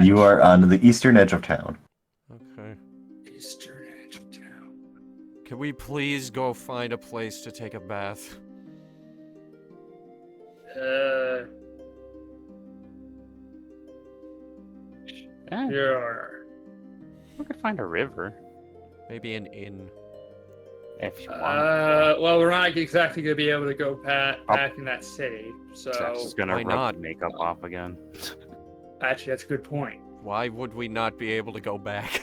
You are on the eastern edge of town. Okay. Eastern edge of town. Can we please go find a place to take a bath? Yeah, Sure. we could find a river Maybe an inn. if you want. Well, we're not exactly gonna be able to go back in that city, so Zach's just gonna why rub not? the makeup off again. actually, that's a good point. Why would we not be able to go back?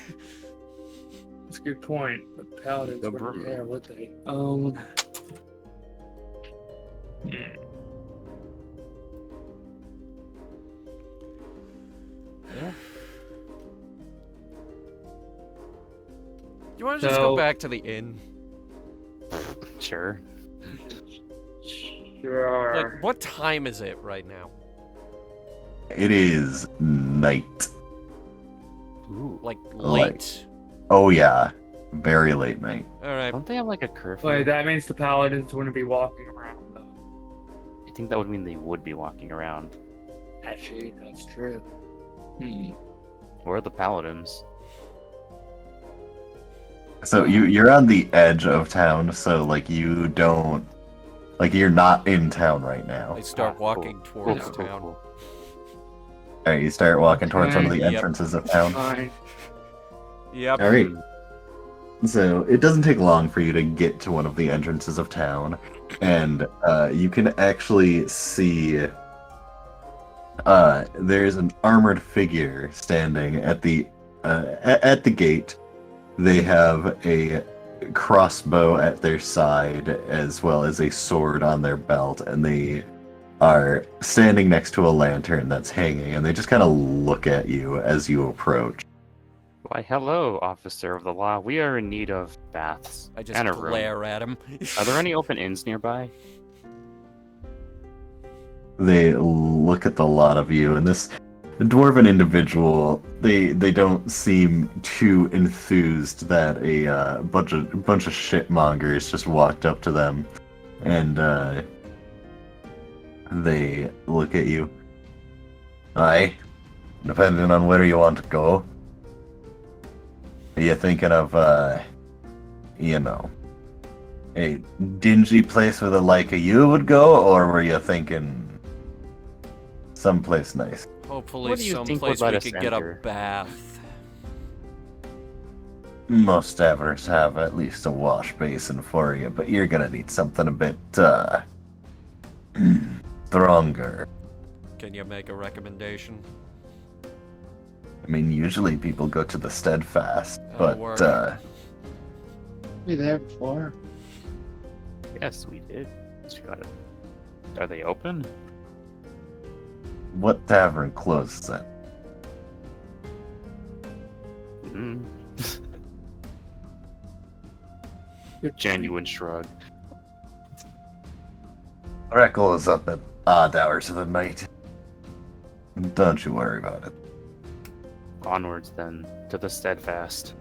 That's a good point. But paladins The wouldn't brew. care, would they? Yeah. You want to just So- go back to the inn? Sure. Sure. Like, what time is it right now? It is night. Ooh. Like, Like- late. Oh yeah, very late night. Alright. Don't they have like a curfew? Wait, that means the paladins wouldn't be walking around, though. I think that would mean they would be walking around. Actually, that's true. Where are the paladins? So you're on the edge of town, so like you don't like you're not in town right now. I start Ah, walking cool. towards Cool, cool, town. cool. Alright, you start walking towards one of the Yep. entrances of town. Fine. Yep. Alright. So it doesn't take long for you to get to one of the entrances of town, and you can actually see there's an armored figure standing at the gate. They have a crossbow at their side as well as a sword on their belt, and they are standing next to a lantern that's hanging, and they just kind of look at you as you approach. Why, hello, officer of the law. We are in need of baths I just and a room. glare at him. Are there any open inns nearby? They look at the lot of you, and this dwarven individual, they don't seem too enthused that a bunch of shitmongers just walked up to them, and they look at you. Aye, depending on where you want to go. Are you thinking of a dingy place where the like of you would go, or were you thinking someplace nice? Hopefully What do you think would someplace let we us could get a enter? bath. Most taverns have at least a wash basin for you, but you're gonna need something a bit stronger. Can you make a recommendation? I mean, usually people go to the steadfast, That'll work. but Be there before. Yes, we did. Just got it. Are they open? what tavern closes at? Mm. Genuine shrug. Reckle is up at odd hours of the night. Don't you worry about it. Onwards then to the steadfast.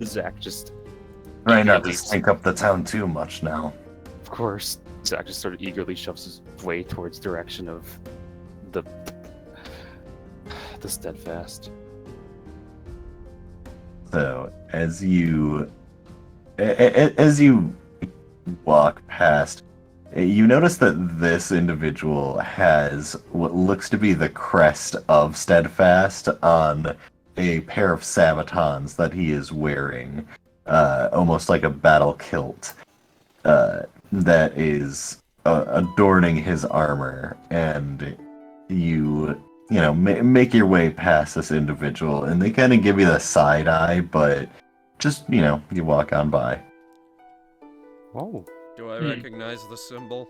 Zach just, Try not to Eagerly- stink up the town too much now. of course, Zach just sort of eagerly shoves his way towards direction of the steadfast. So as you walk past, you notice that this individual has what looks to be the crest of Steadfast on a pair of sabatons that he is wearing, almost like a battle kilt, that is adorning his armor. And you make your way past this individual, and they kind of give you the side eye, but just, you walk on by. Oh, Do I Hmm. recognize the symbol?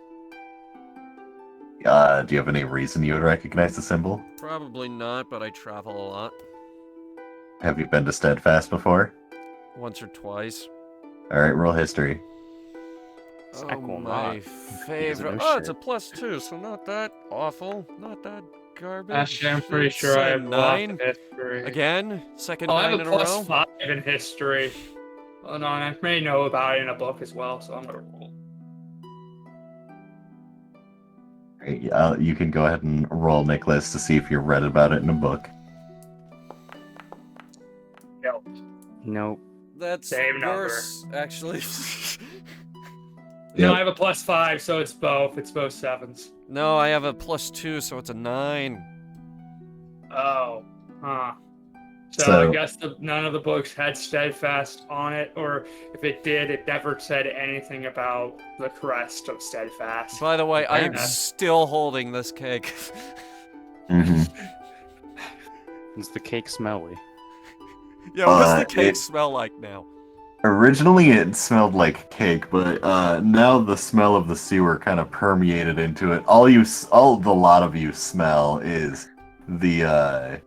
Do you have any reason you would recognize the symbol? Probably not, but I travel a lot. Have you been to Steadfast before? Once or twice. Alright, roll history. Zach Oh, will my not. favorite. no Oh, it's a shit. +2, so not that awful. Not that garbage. Actually, I'm pretty It's sure I a have lots 9. of history. Again? Second Oh, I 9 have in a a row? +5 in history. Oh, no, and I may know about it in a book as well, so I'm gonna roll. Alright, you can go ahead and roll, Nicholas, to see if you read about it in a book. Nope. That's Same number. worse, actually. No, Yep. I have a +5, so it's both. It's both 7s. No, I have a +2, so it's a 9. Oh. Huh. So I So- guess none of the books had steadfast on it, or if it did, it never said anything about the crest of steadfast. By the way, I am Yeah. still holding this cake. Mhm. Does the cake smelly? Yeah, what's the It- cake smell like now? Originally, it smelled like cake, but now the smell of the sewer kind of permeated into it. All the lot of you smell is the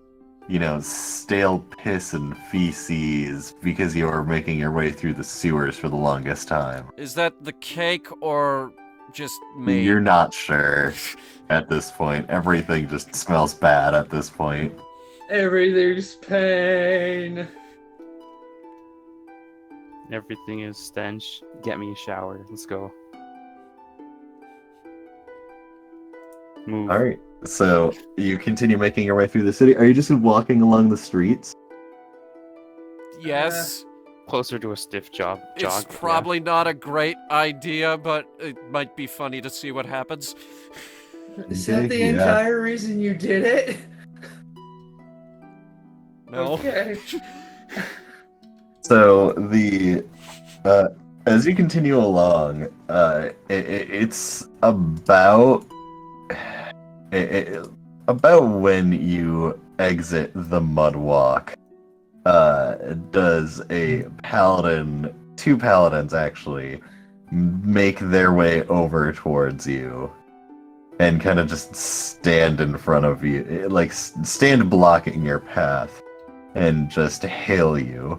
stale piss and feces because you were making your way through the sewers for the longest time. Is that the cake or just me? You're not sure at this point. Everything just smells bad at this point. Everything's pain. Everything is stench. Get me a shower. Let's go. Move. All right. So you continue making your way through the city. Are you just walking along the streets? Yes. Closer to a stiff jog. It's yeah. probably not a great idea, but it might be funny to see what happens. Is Okay, that the yeah. entire reason you did it? No. Okay. So as you continue along, it's about about when you exit the mud walk. Does two paladins actually make their way over towards you and kind of just stand in front of you, like stand blocking your path and just hail you.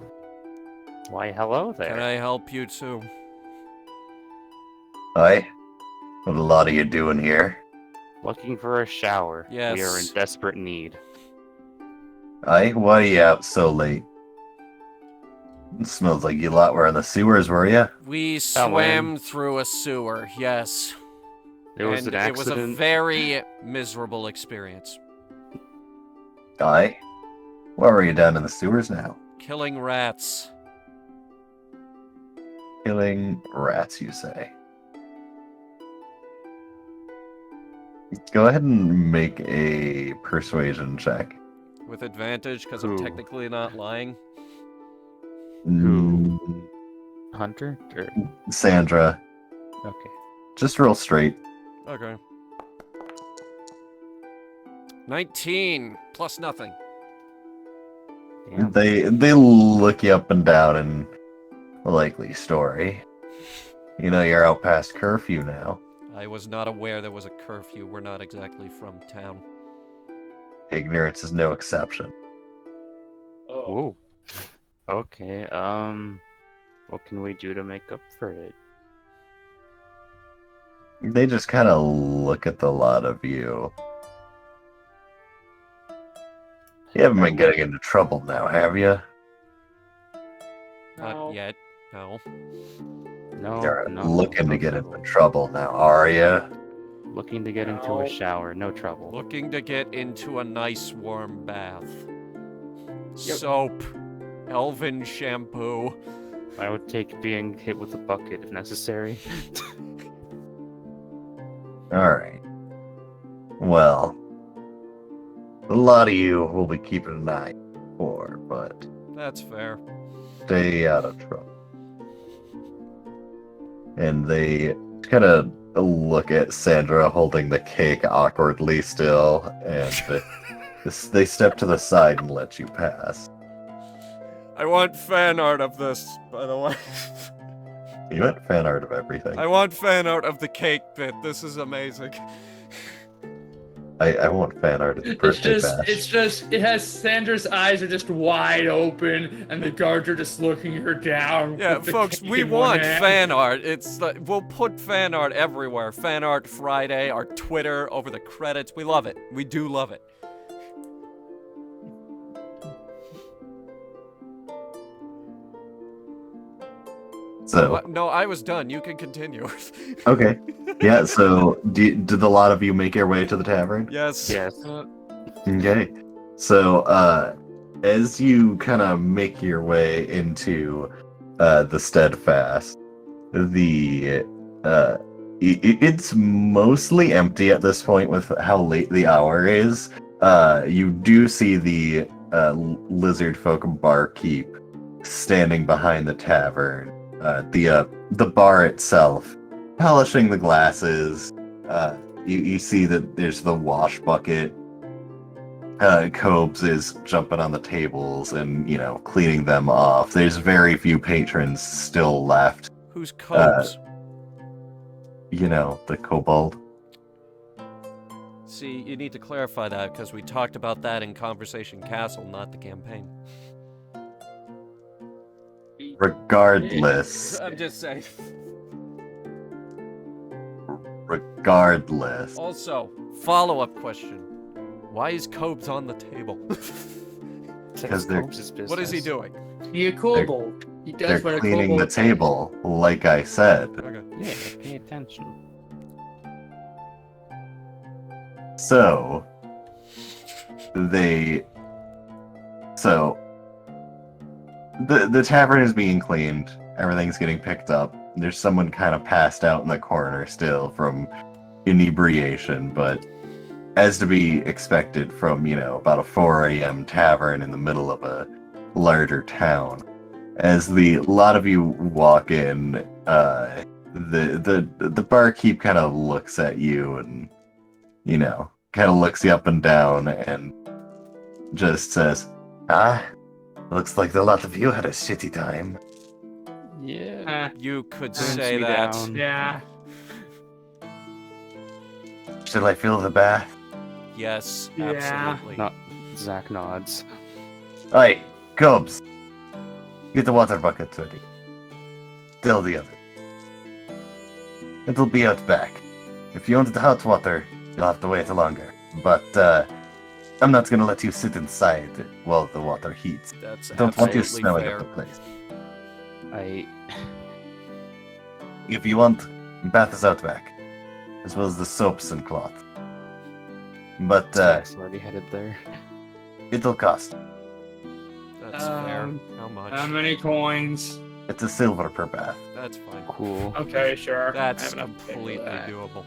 Why, hello Can there. I help you too? Hi. What a lot of you doing here? Looking for a shower. We are in Yes. desperate need. Aye, why are you out so late? It smells like you lot were in the sewers, were you? We Oh, swam through a sewer, yes. There was And an it was a accident. very miserable experience. Aye. Why were you down in the sewers now? Killing rats. Killing rats, you say? Go ahead and make a persuasion check. With advantage, because I'm Who? technically not lying. Who? Hunter? Or... Sandra, Okay. just roll straight. Okay. 19 plus nothing. Damn. They look you up and down in a likely story. You know you're out past curfew now. I was not aware there was a curfew. We're not exactly from town. Ignorance is no exception. Oh. Whoa. Okay, what can we do to make up for it? They just kind of look at the lot of you. You haven't been getting into trouble now, have you? Not No. yet. No. No, You're no. looking no to get into trouble. trouble now, are you? Looking to get into No. a shower, no trouble. Looking to get into a nice warm bath. Yep. Soap. Elven shampoo. I would take being hit with a bucket if necessary. Alright. Well, a lot of you will be keeping an eye for, but That's fair. stay out of trouble. And they kind of look at Sandra holding the cake awkwardly still, and they step to the side and let you pass. I want fan art of this, by the way. You want fan art of everything. I want fan art of the cake bit. This is amazing. I want fan art of the birthday bash. It has Sandra's eyes are just wide open, and the guards are just looking her down. Yeah, with the folks, cake we in one want hand. fan art. It's like, we'll put fan art everywhere. Fan art Friday, our Twitter, over the credits. We love it. We do love it. So, What? No, I was done. You can continue. okay. Yeah, so did the lot of you make your way to the tavern? Yes. Yes. Okay. So, as you kind of make your way into the Steadfast, the it's mostly empty at this point with how late the hour is. You do see the lizard folk barkeep standing behind the tavern. The bar itself, polishing the glasses. You see that there's the wash bucket. Cobes is jumping on the tables and, cleaning them off. There's very few patrons still left. Who's Cobes? The kobold. See, you need to clarify that because we talked about that in Conversation Castle, not the campaign. Regardless. I'm just saying. Regardless. Also, follow-up question. Why is Cobes on the table? Because they're- What is he doing? He a kobold. He They're does what a cleaning the kobold table, like I said. Okay. Yeah, pay attention. So, the tavern is being cleaned. Everything's getting picked up. There's someone kind of passed out in the corner still from inebriation, but as to be expected from, about a 4 a.m. tavern in the middle of a larger town. As a lot of you walk in, the barkeep kind of looks at you and, kind of looks you up and down and just says, looks like a lot of you had a shitty time. Yeah. You could Turns say me that. down. Yeah. Shall I fill the bath? Yes, Yeah. absolutely. Not Zach nods. Alright, Cubs. Get the water bucket ready. Fill the other. It'll be out back. If you want the hot water, you'll have to wait longer. But, I'm not gonna let you sit inside while the water heats. That's I don't want you absolutely smelling fair. of the place. If you want, bath is out back. As well as the soaps and cloth. But, Zach's already headed there. it'll cost. That's fair. How much? How many coins? It's a silver per bath. That's fine. Cool. Okay, sure. That's I have enough to pay for completely that. doable.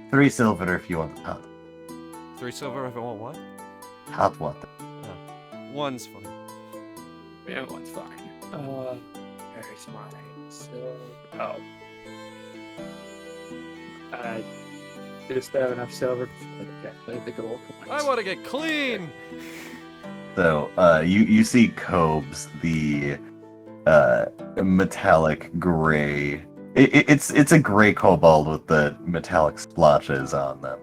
3 silver if you want hot. 3 silver if I want what? Hot water. 1's fine. Yeah, one's fine. There's my silver. Oh. Just have enough silver. Okay, I think the gold coins. I want to get clean! So, you see Cobes, the metallic gray. It's a gray kobold with the metallic splotches on them.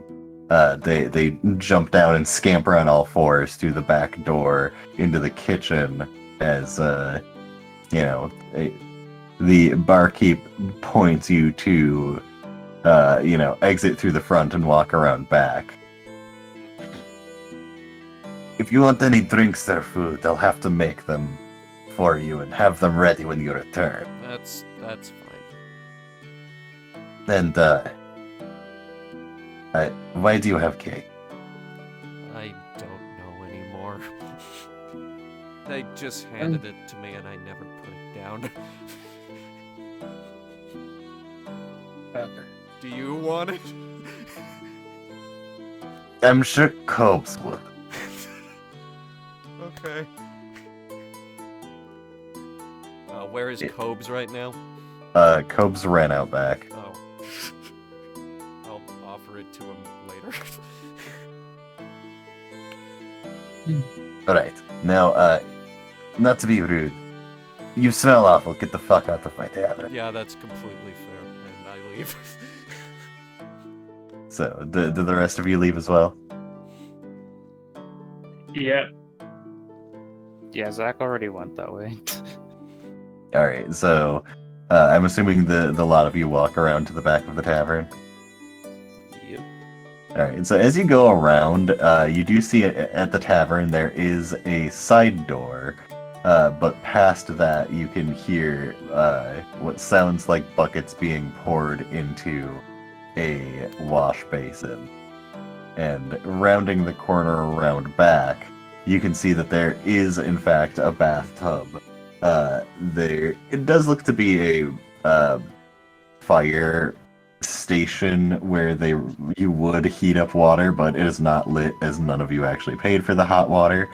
They jump down and scamper on all fours through the back door into the kitchen as the barkeep points you to exit through the front and walk around back. If you want any drinks or food, they'll have to make them for you and have them ready when you return. That's fine. And, why do you have cake? I don't know anymore. They just handed it to me and I never put it down. Do you want it? I'm sure Cobes would. Okay. Where is Cobes right now? Cobes ran out back. Oh. I'll offer it to him later. Alright, now, not to be rude, you smell awful, get the fuck out of my tavern. Yeah, that's completely fair, and I leave. So, do the rest of you leave as well? Yep. Yeah, Zach already went that way. Alright, so, I'm assuming the lot of you walk around to the back of the tavern? Yep. Alright, so as you go around, you do see at the tavern there is a side door, but past that you can hear what sounds like buckets being poured into a wash basin. And rounding the corner around back, you can see that there is, in fact, a bathtub. It does look to be a fire station where you would heat up water, but it is not lit as none of you actually paid for the hot water.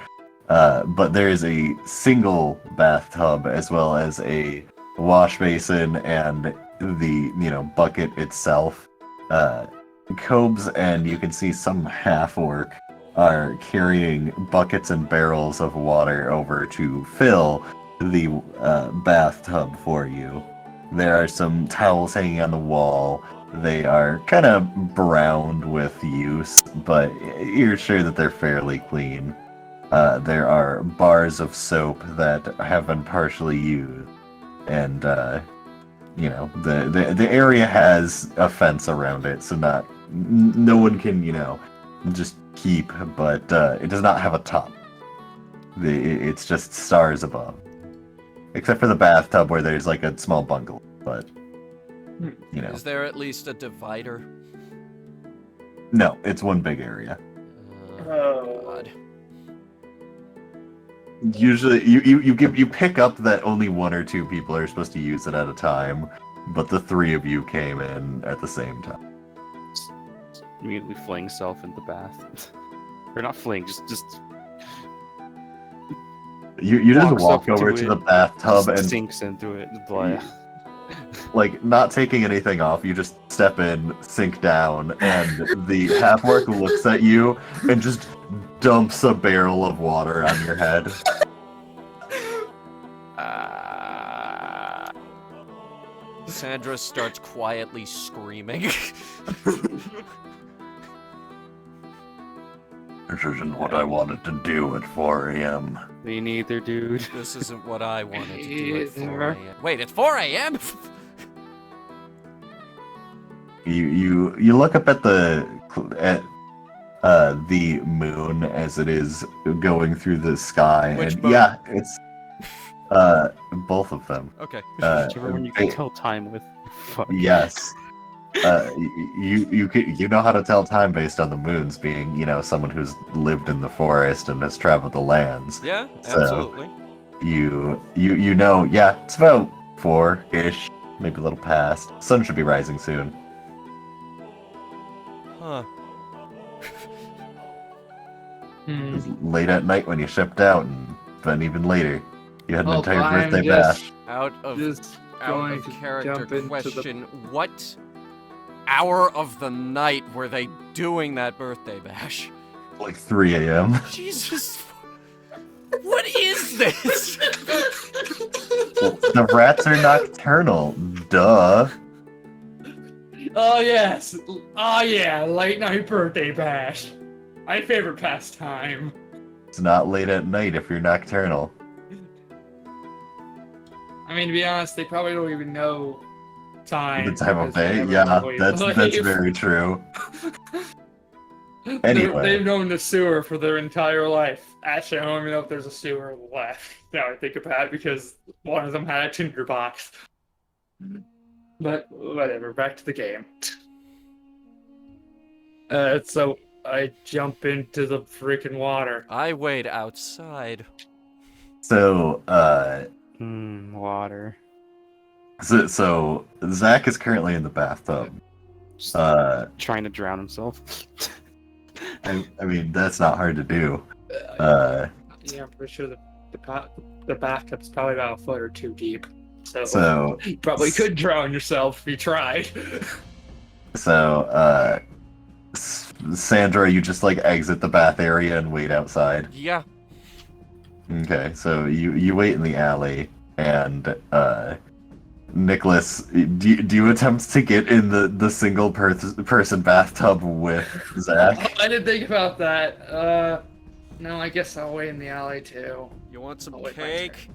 But there is a single bathtub as well as a wash basin and the bucket itself. Cobes and you can see some half-orc are carrying buckets and barrels of water over to fill the bathtub for you. There are some towels hanging on the wall. They are kind of browned with use, but you're sure that they're fairly clean. There are bars of soap that have been partially used, and the area has a fence around it, so no one can just keep, but it does not have a top. It's just stars above, except for the bathtub where there's like a small bungalow, but Is there at least a divider? No, it's one big area. God. Usually, you pick up that only one or two people are supposed to use it at a time, but the three of you came in at the same time. Immediately fling self in the bath. Or not fling, just You just walks walk up over to to it, the bathtub and sinks into it. Blah. like not taking anything off, you just step in, sink down, and the half-orc looks at you and just dumps a barrel of water on your head. Sandra starts quietly screaming. This isn't what I wanted to do at 4 a.m. Me neither, dude. This isn't what I wanted to do at 4 Either. a.m. Wait, it's 4 a.m.? You look up at the moon as it is going through the sky, Which and moon? yeah, it's both of them. Okay. Whichever one you can tell time with. Fuck. Yes. You know how to tell time based on the moons being, someone who's lived in the forest and has traveled the lands. Yeah, So- absolutely. You know, yeah, it's about 4-ish, maybe a little past. Sun should be rising soon. Huh. Hmm. It's late at night when you shipped out, and then even later. You had an Oh, entire I'm birthday just- bash. Out of Just out going of to character jump into question, what hour of the night were they doing that birthday bash? Like 3 a.m. Jesus. What is this? The rats are nocturnal. Duh. Oh yes. Oh yeah, late night birthday bash. My favorite pastime. It's not late at night if you're nocturnal. I mean, to be honest, they probably don't even know time. The time of because they day? never Yeah, really that's leave. very true. They've Anyway. known the sewer for their entire life. Actually, I don't even know if there's a sewer left. Now I think about it, because one of them had a tinderbox. But whatever, back to the game. So I jump into the freaking water. I wait outside. So, Water. so Zach is currently in the bathtub. Just Trying to drown himself. I mean, that's not hard to do. Yeah, I'm pretty sure the bathtub's probably about a foot or two deep. So, You probably could drown yourself if you tried. Sandra, you just like exit the bath area and wait outside. Yeah. Okay, so you wait in the alley, and Nicholas, do you attempt to get in the single person bathtub with Zach? I didn't think about that. No, I guess I'll wait in the alley too. You want some I'll wait my cake?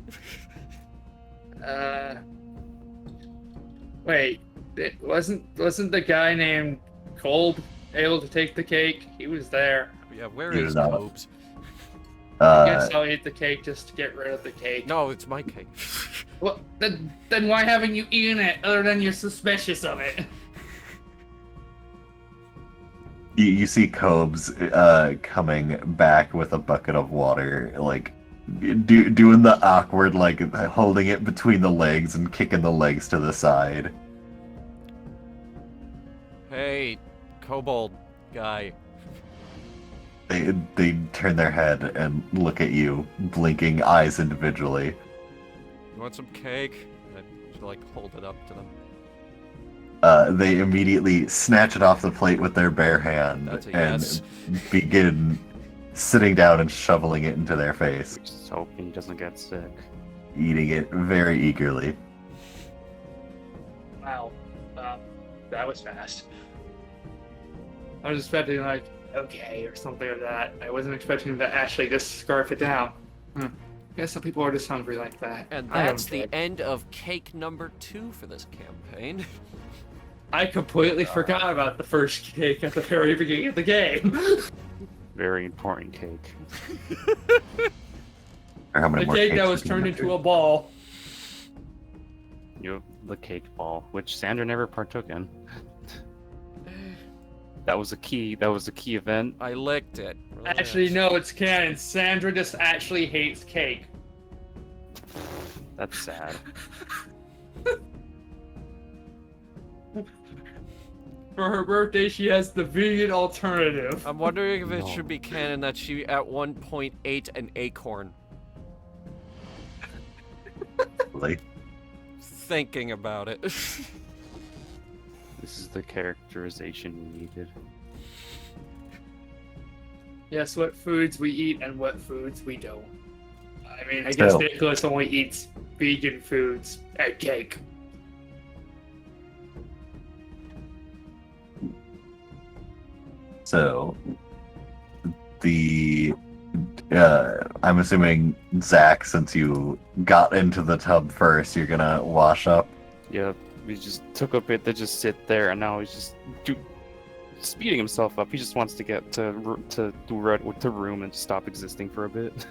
Wait, it wasn't the guy named Kolb able to take the cake? He was there. Yeah, where He is was not. Cobes? I guess I'll eat the cake just to get rid of the cake. No, it's my cake. Well, then why haven't you eaten it other than you're suspicious of it? You see Cobes coming back with a bucket of water, like doing the awkward, like holding it between the legs and kicking the legs to the side. Hey, kobold guy. They turn their head and look at you, blinking eyes individually. You want some cake? I just like hold it up to them. They immediately snatch it off the plate with their bare hand That's a and yes. begin sitting down and shoveling it into their face, Just hoping he doesn't get sick. eating it very eagerly. Wow. That was fast. I was expecting like, okay, or something like that. I wasn't expecting to actually just scarf it down. Guess some people are just hungry like that. And I that's don't the care. end of cake number 2 for this campaign. I completely forgot about the first cake at the very beginning of the game. Very important cake. Or how many The more cake cakes that we was can turned get into to. a ball. You have the cake ball, which Sandra never partook in. That was a key event. I licked it. Actually, no, it's canon. Sandra just actually hates cake. That's sad. For her birthday, she has the vegan alternative. I'm wondering if it No. should be canon that she at one point ate an acorn. Like, Thinking about it. This is the characterization we needed. Yes, what foods we eat and what foods we don't. I mean, I guess So- Nicholas only eats vegan foods and cake. So, I'm assuming, Zach, since you got into the tub first, you're gonna wash up. Yeah, we just took a bit to just sit there, and now he's just speeding himself up. He just wants to get to room and stop existing for a bit.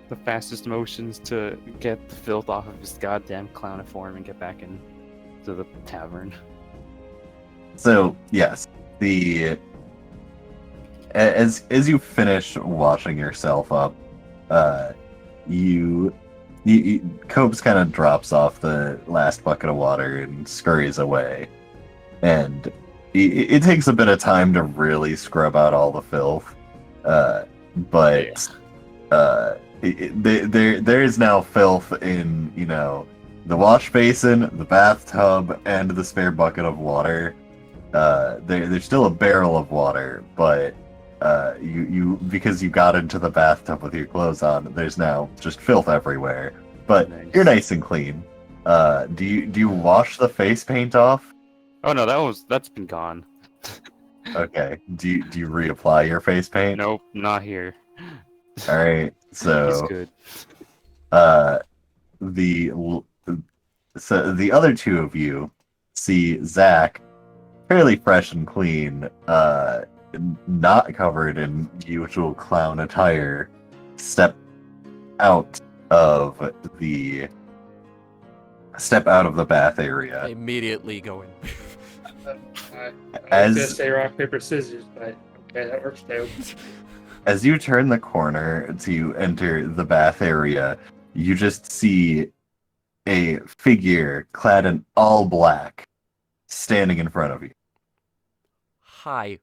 The fastest motions to get the filth off of his goddamn clowniform and get back into the tavern. So, yes, as you finish washing yourself up, Cobes kind of drops off the last bucket of water and scurries away, and it takes a bit of time to really scrub out all the filth, but there is now filth in the wash basin, the bathtub, and the spare bucket of water. There's still a barrel of water, but you because you got into the bathtub with your clothes on, there's now just filth everywhere. But Nice. you're nice and clean. Do you wash the face paint off? Oh no, that's been gone. Okay. Do you reapply your face paint? Nope, not here. All right. He's So good. the other two of you see Zach, fairly fresh and clean, not covered in usual clown attire, step out of the bath area. I immediately go in. I As- was gonna say rock, paper, scissors, but okay, that works too. As you turn the corner to enter the bath area, you just see a figure clad in all black standing in front of you. Hi.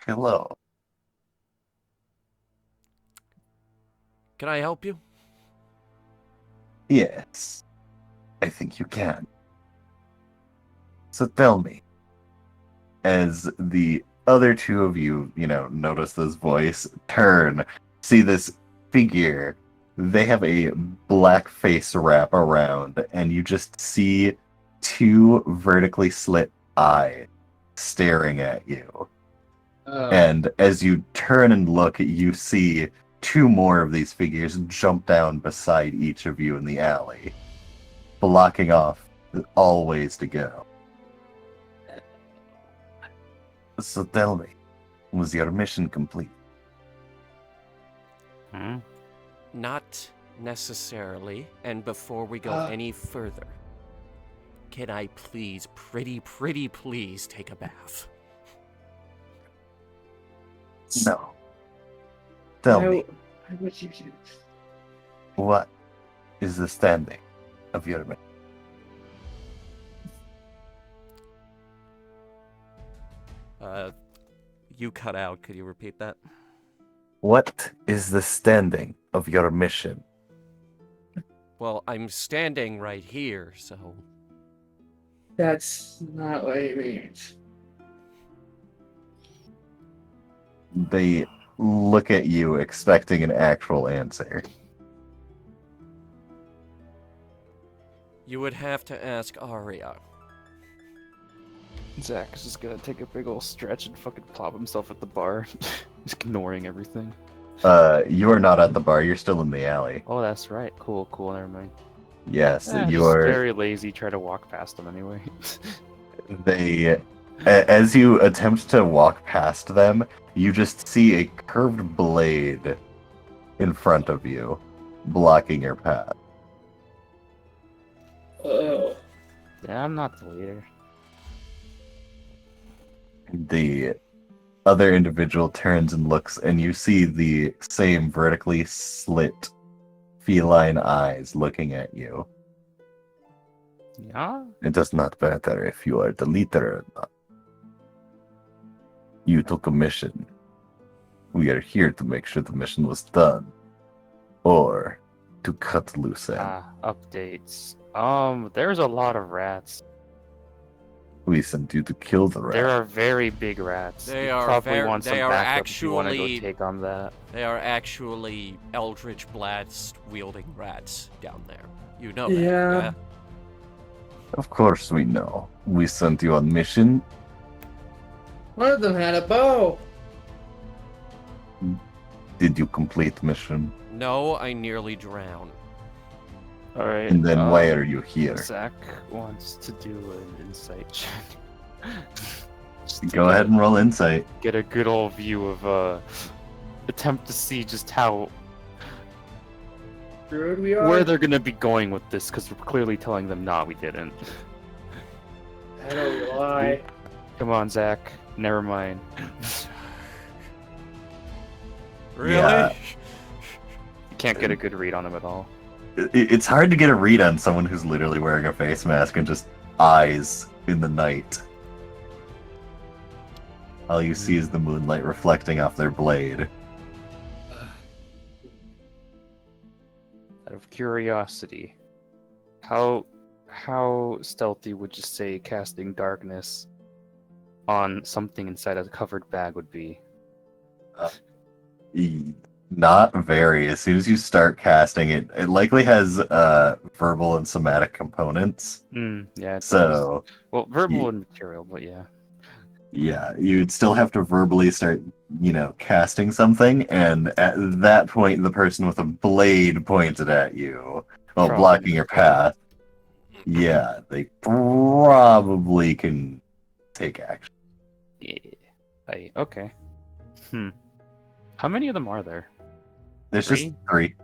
Hello. Can I help you? Yes, I think you can. So tell me, as the other two of you, notice this voice, turn, see this figure, they have a black face wrap around, and you just see two vertically slit eyes staring at you. And as you turn and look, you see two more of these figures jump down beside each of you in the alley, blocking off all ways to go. So tell me, was your mission complete? Hmm? Not necessarily. And before we go any further, can I please, pretty please take a bath? No. Tell me, Why would you do this? what is the standing of your mission? You cut out. Could you repeat that? What is the standing of your mission? Well, I'm standing right here, so... That's not what it means. They look at you expecting an actual answer. You would have to ask Aria. Zach is just gonna take a big old stretch and fucking plop himself at the bar, just ignoring everything. You are not at the bar, you're still in the alley. Oh, that's right. Cool, never mind. Yes, you just are. very lazy. Try to walk past them anyway. As you attempt to walk past them, you just see a curved blade in front of you, blocking your path. Oh. Yeah, I'm not the leader. The other individual turns and looks, and you see the same vertically slit feline eyes looking at you. Yeah? It does not matter if you are the leader or not. You took a mission. We are here to make sure the mission was done. Or to cut loose ends. Updates. There's a lot of rats. We sent you to kill the rat. There are very big rats. They You are probably want some they are backup if you want to go actually- take on that. They are actually Eldritch Blast wielding rats down there. You know that, Yeah. yeah? Of course we know. We sent you on mission. One of them had a bow. Did you complete mission? No, I nearly drowned. Alright. And then why are you here? Zach wants to do an insight check. Just to Go ahead and roll insight. get a good old view of attempt to see just how Rude we are. where they're gonna be going with this, because we're clearly telling them nah, we didn't. I don't lie. Come on, Zach. Never mind. Really? Yeah. You can't get a good read on him at all. It's hard to get a read on someone who's literally wearing a face mask and just eyes in the night. All you see is the moonlight reflecting off their blade. Out of curiosity, how stealthy would you say casting darkness on something inside a covered bag would be? Not very. As soon as you start casting it, it likely has verbal and somatic components. Yeah. It does. So, well, verbal Ye- and material, but yeah. yeah, you'd still have to verbally start, casting something, and at that point, the person with a blade pointed at you while Probably blocking your path. Yeah, they probably can take action. Yeah. Okay. How many of them are there? There's just 3.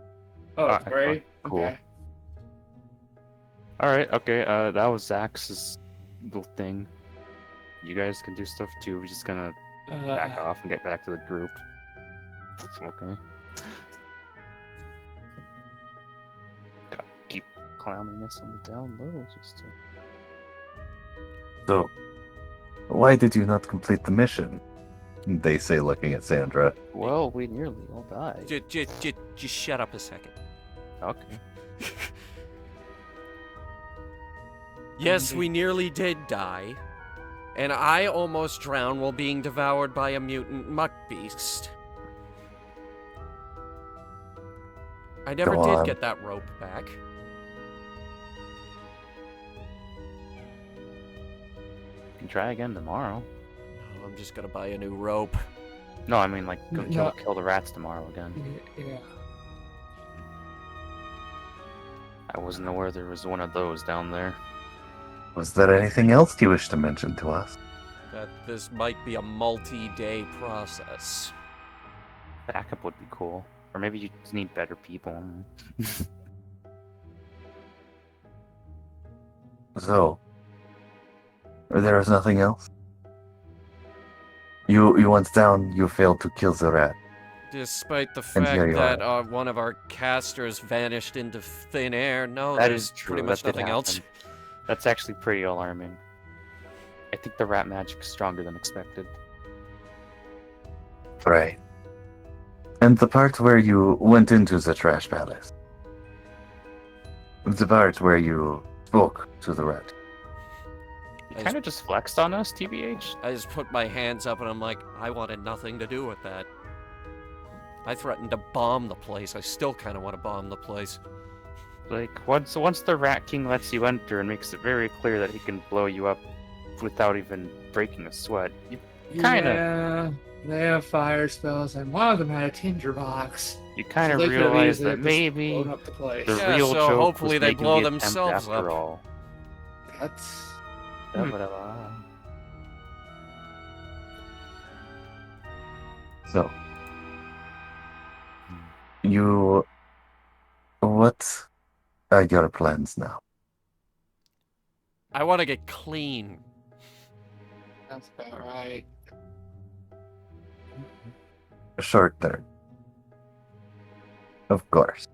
Oh, Alright, right. cool. Okay. All right. Okay. That was Zach's little thing. You guys can do stuff too. We're just gonna back off and get back to the group. Okay. Gotta keep clowning this on the down low. Just to... So, why did you not complete the mission? They say, looking at Sandra. Well, we nearly all died. Just shut up a second. Okay. Yes, we nearly did die. And I almost drowned while being devoured by a mutant muck beast. I never Go did on. get that rope back. You can try again tomorrow. Oh, I'm just gonna buy a new rope. No, I mean like go No. kill the rats tomorrow again. Yeah. I wasn't aware there was one of those down there. Was there anything else you wish to mention to us? That this might be a multi-day process. Backup would be cool. Or maybe you just need better people. So, There is nothing else. You went down, you failed to kill the rat. Despite the And here fact you that one of our casters vanished into thin air, no, That there's is true. pretty much that did nothing else. happen. That's actually pretty alarming. I think the rat magic is stronger than expected. Right. And the part where you went into the trash palace. The part where you spoke to the rat. You kind of just flexed on us, TBH. I just put my hands up and I'm like, I wanted nothing to do with that. I threatened to bomb the place. I still kind of want to bomb the place. Like, once the Rat King lets you enter and makes it very clear that he can blow you up without even breaking a sweat, you kind of Yeah, they have fire spells, and one of them had a tinderbox. kind of They could've realize easily that just maybe blown up the place. the Yeah, real so joke hopefully was they making blow the attempt themselves after up. all. That's So, you. What are your plans now? I want to get clean. that's about right. Short term. Of course.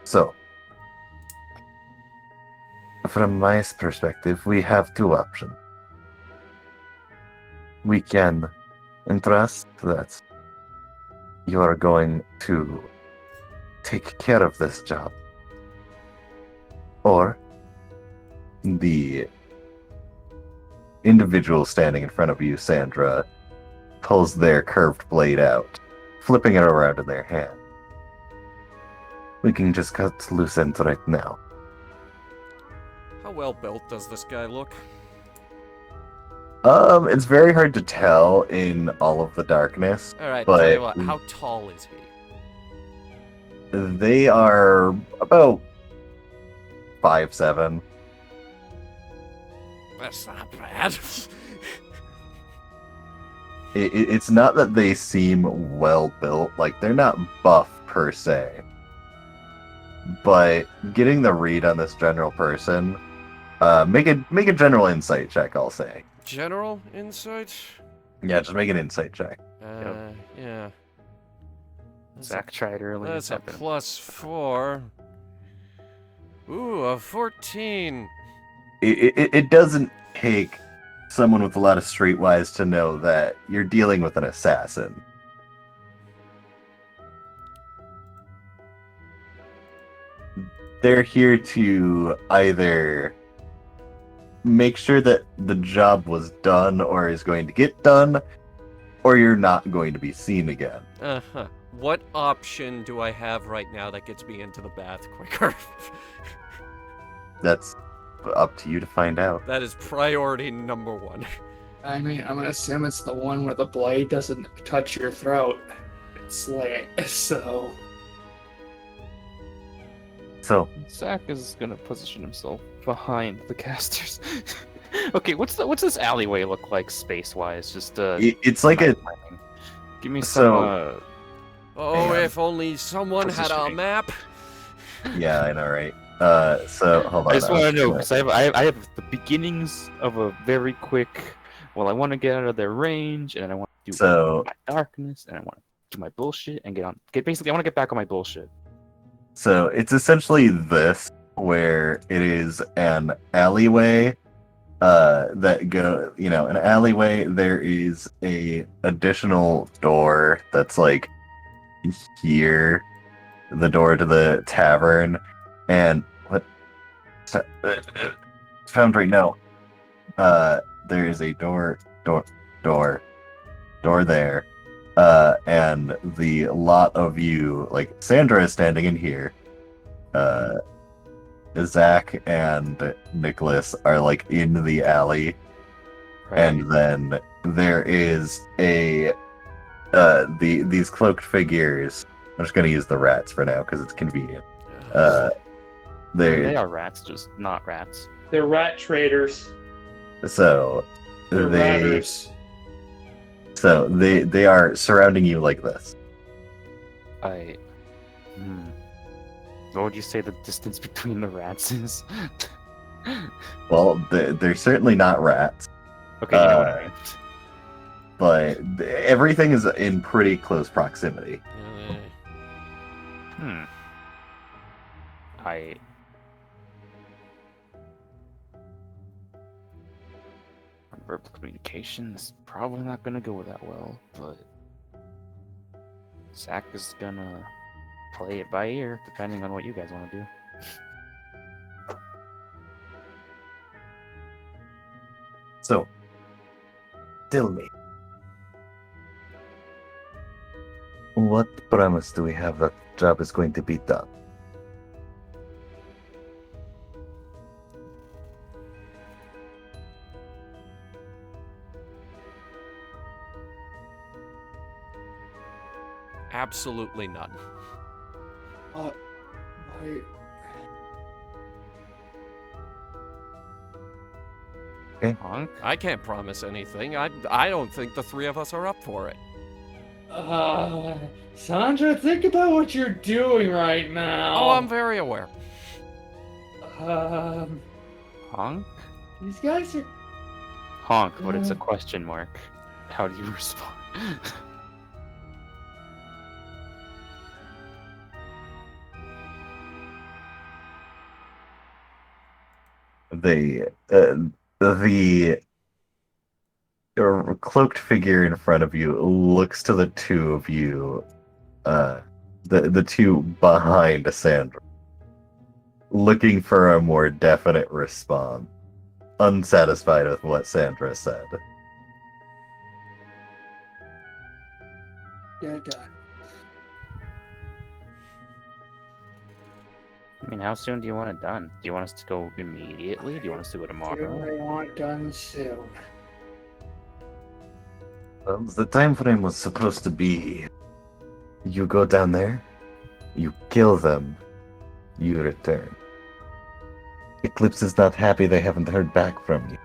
So, from my perspective, we have two options. We can entrust that you are going to take care of this job. Or the individual standing in front of you, Sandra, pulls their curved blade out, flipping it around in their hand. We can just cut loose ends right now. How well built does this guy look? It's very hard to tell in all of the darkness. All right, But- tell you what. How tall is he? They are about 5'7". That's not bad. It's not that they seem well built, like they're not buff per se. But getting the read on this general person, make a general insight check, I'll say. General insight? Yeah, just make an insight check. Yeah. Zach tried earlier. That's a happened. +4. Ooh, a 14. It doesn't take someone with a lot of streetwise to know that you're dealing with an assassin. They're here to either make sure that the job was done or is going to get done, or you're not going to be seen again. Uh-huh. What option do I have right now that gets me into the bath quicker? That's up to you to find out. That is priority number 1. I mean, I'm gonna assume it's the one where the blade doesn't touch your throat. It's lit, so. So, Zach is gonna position himself behind the casters. Okay, what's this alleyway look like space-wise? Just it's like a... Give me So- some. Oh, Man. if only someone had a Positioning. map. Yeah, I know, right? So, hold on. I just want to know gonna- because I have the beginnings of a very quick. Well, I want to get out of their range, and I want to do So, my darkness, and I want to do my bullshit, and basically, I want to get back on my bullshit. So it's essentially this, where it is an alleyway that go, an alleyway. There is a additional door that's like here, the door to the tavern, and what found right now. There is a door there. And the lot of you, like Sandra is standing in here. Zach and Nicholas are like in the alley, and then there is a these cloaked figures. I'm just gonna use the rats for now because it's convenient. They They are rats, just not rats. They're rat traders. so They're they ratters. so they are surrounding you like this. What would you say the distance between the rats is? Well, they're certainly not rats, Okay, you know what I meant. but everything is in pretty close proximity. Uh, I verbal communication is probably not gonna go that well, but Zach is gonna play it by ear, depending on what you guys want to do. So, tell me, what promise do we have that the job is going to be done? absolutely none. I, Honk? I can't promise anything. I don't think the three of us are up for it. Sandra, think about what you're doing right now. Oh, I'm very aware. Honk? These guys are. Honk, but it's a question mark. How do you respond? The cloaked figure in front of you looks to the two of you, the two behind Sandra, looking for a more definite response, unsatisfied with what Sandra said. Get it done. I mean, how soon do you want it done? Do you want us to go immediately? Do you want us to go tomorrow? I want done soon. The time frame was supposed to be: you go down there, you kill them, you return. Eclipse is not happy they haven't heard back from you.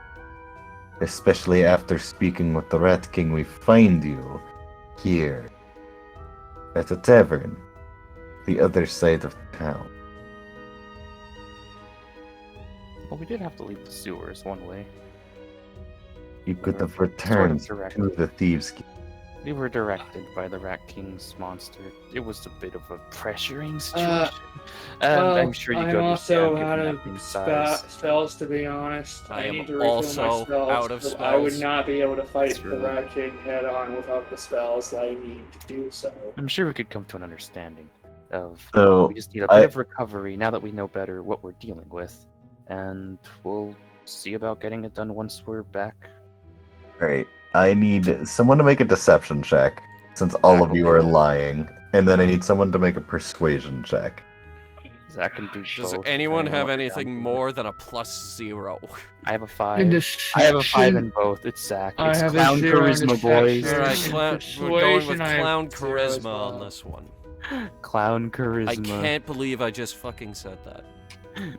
Especially after speaking with the Rat King, we find you here at a tavern, the other side of town. Well, we did have to leave the sewers one way. You could have Sort of returned to directed. the Thieves Guild. We were directed by the Rat King's monster. It was a bit of a pressuring situation. Well, I'm sure you I'm go also understand out given of that being size. spells, to be honest. I am need to refill also my spells, out of so I would spells. not be able to fight That's the true. Rat King head on without the spells I need to do so. I'm sure we could come to an understanding of So, we just need a bit of recovery now that we know better what we're dealing with, and we'll see about getting it done once we're back. Alright, I need someone to make a deception check, since all of you are lying, and then I need someone to make a persuasion check. Zach can do Does both, anyone depending on have what you're anything down for. more than a +0? I have a In 5. I have a 5 in deception, both. It's Zach. I It's have a clown 0 in charisma, boys. deception. Alright, In we're going with persuasion, I have clown 0 as charisma on well. this one. Clown charisma. I can't believe I just fucking said that.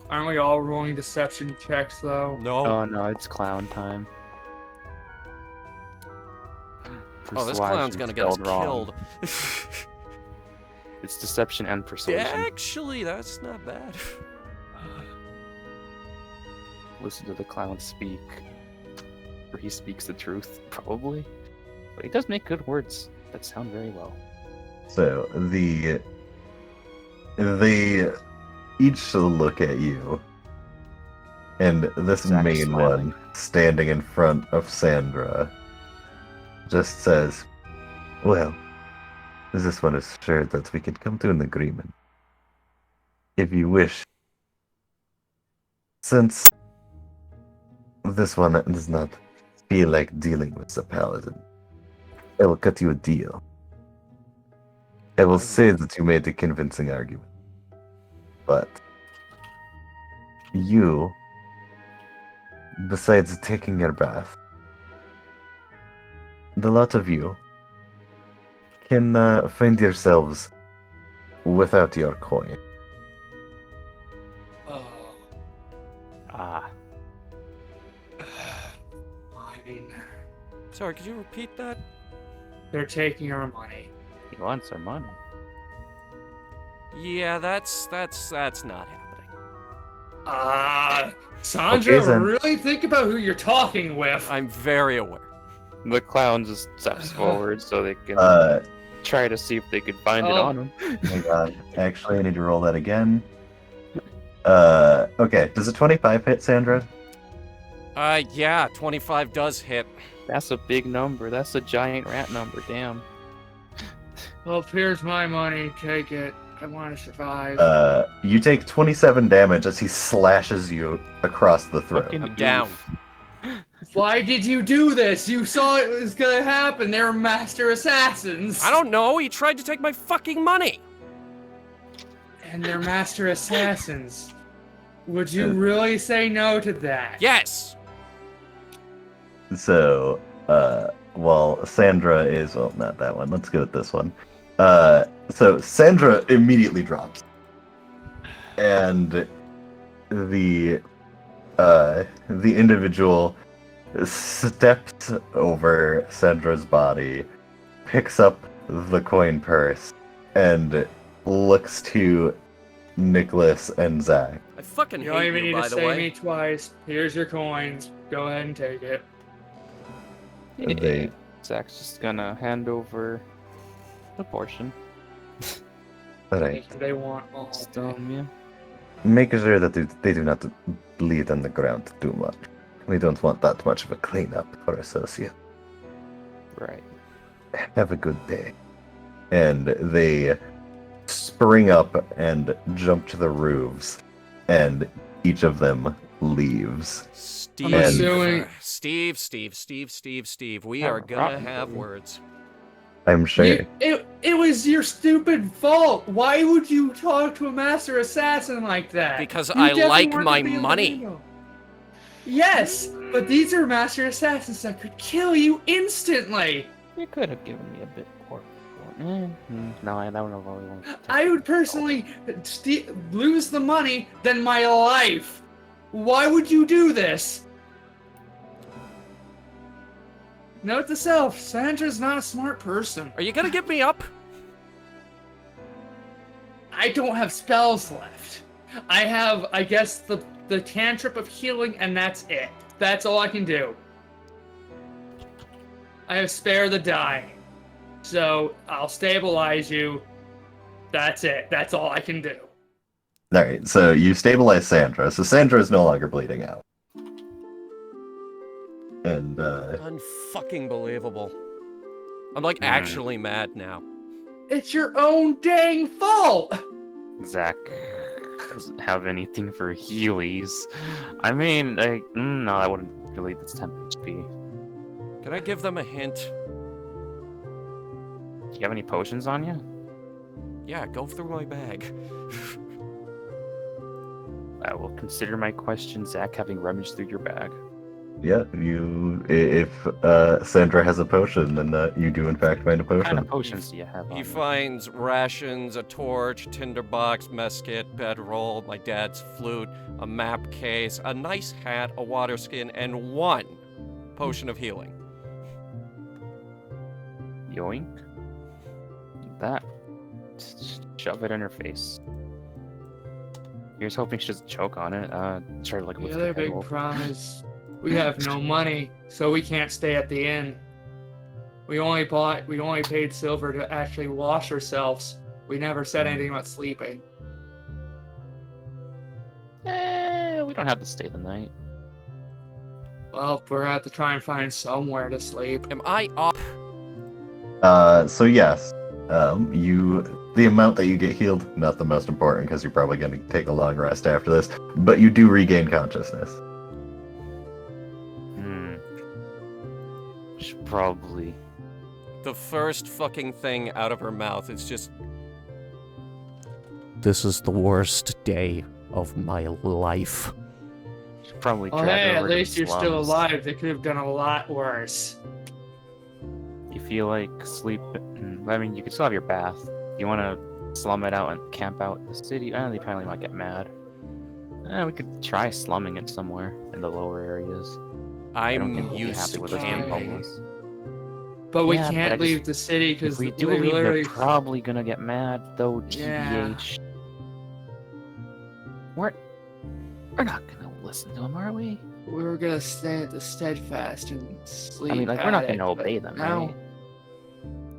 Aren't we all rolling deception checks, though? No. Oh no, it's clown time. Oh, this clown's gonna get us Persuasion spelled wrong. killed. It's deception and persuasion. Actually, that's not bad. Listen to the clown speak. Or he speaks the truth, probably. But he does make good words that sound very well. So, they each look at you, and this Zach's main smiling. one, standing in front of Sandra, just says, well, this one is sure that we can come to an agreement. If you wish. Since this one does not feel like dealing with the paladin, I will cut you a deal. I will say that you made a convincing argument. But you, besides taking your bath, the lot of you can find yourselves without your coin. Oh, Ah, I mean, Sorry, could you repeat that? they're taking our money. he wants our money. Yeah, that's not happening. Sandra, Okay, then. really think about who you're talking with. I'm very aware. The clown just steps forward so they can try to see if they could find it Oh. on him. Hang on. Actually, I need to roll that again. Okay. Does a 25 hit, Sandra? Yeah, 25 does hit. That's a big number. That's a giant rat number. Damn. Well, here's my money. Take it. I want to survive. You take 27 damage as he slashes you across the throat. Fucking I'm down. Why did you do this? You saw it was gonna happen. They were master assassins. I don't know, he tried to take my fucking money! And they're master assassins. Would you really say no to that? Yes! So, well, Sandra is... Well, not that one. Let's go with this one. So, Sandra immediately drops. And the individual steps over Sandra's body, picks up the coin purse, and looks to Nicholas and Zach. I fucking You don't hate even you, need by to the say way. me twice. Here's your coins. Go ahead and take it. They- Zach's just gonna hand over the portion. Alright. They want all. Yeah. Make sure that they do not bleed on the ground too much. We don't want that much of a cleanup for associate. Right. Have a good day. And they spring up and jump to the roofs, and each of them leaves. Steve, I'm assuming- Steve, we Yeah, are gonna rotten. have words. I'm sure. It was your stupid fault. Why would you talk to a master assassin like that? Because You I definitely like weren't my gonna be able to money. handle. Yes, but these are master assassins that could kill you instantly. You could have given me a bit more. No, I don't know. Really want to I would personally lose the money than my life. Why would you do this? Note to self, Sandra's not a smart person. Are you gonna give me up? I don't have spells left. I have, I guess, the cantrip of healing, and that's it. That's all I can do. I have spare the dying. So, I'll stabilize you. That's it. That's all I can do. Alright, so you stabilize Sandra, so Sandra is no longer bleeding out. And, Unfucking believable. I'm like actually mad now. It's your own dang fault! Zach doesn't have anything for Heelys. I mean, no, I wouldn't really. That's 10 HP. Can I give them a hint? Do you have any potions on you? Yeah, go through my bag. I will consider my question, Zach, having rummaged through your bag. yeah, if Sandra has a potion, then you do in fact find a What kind potion. of potions do you have on He you? finds rations, a torch, tinderbox, mesket, bedroll, my dad's flute, a map case, a nice hat, a water skin, and one potion of healing. Yoink. That. Just shove it in her face. Here's hoping she doesn't choke on it. Try to like The lift other her head big over. problem is we have no money, so we can't stay at the inn. We only paid silver to actually wash ourselves. We never said anything about sleeping. We don't have to stay the night. Well, we're gonna have to try and find somewhere to sleep. Am I up? So yes, the amount that you get healed, not the most important because you're probably going to take a long rest after this, but you do regain consciousness. Should probably. The first fucking thing out of her mouth is just... This is the worst day of my life. Should probably. Oh, drag her hey, at over to the least you're still slums. alive. They could have done a lot worse. You feel like sleep. I mean, you could still have your bath. You want to slum it out and camp out in the city? They probably might get mad. We could try slumming it somewhere in the lower areas. I don't think I'm we'll be used happy to with us being camping. homeless. But we Yeah, but I can't just- leave the city If because we do we leave, literally. they're probably gonna get mad, though. Yeah. TBH. What? We're not gonna listen to them, are we? We were gonna stay at the Steadfast and sleep. I mean, like, we're not at it, gonna but obey them, now, right?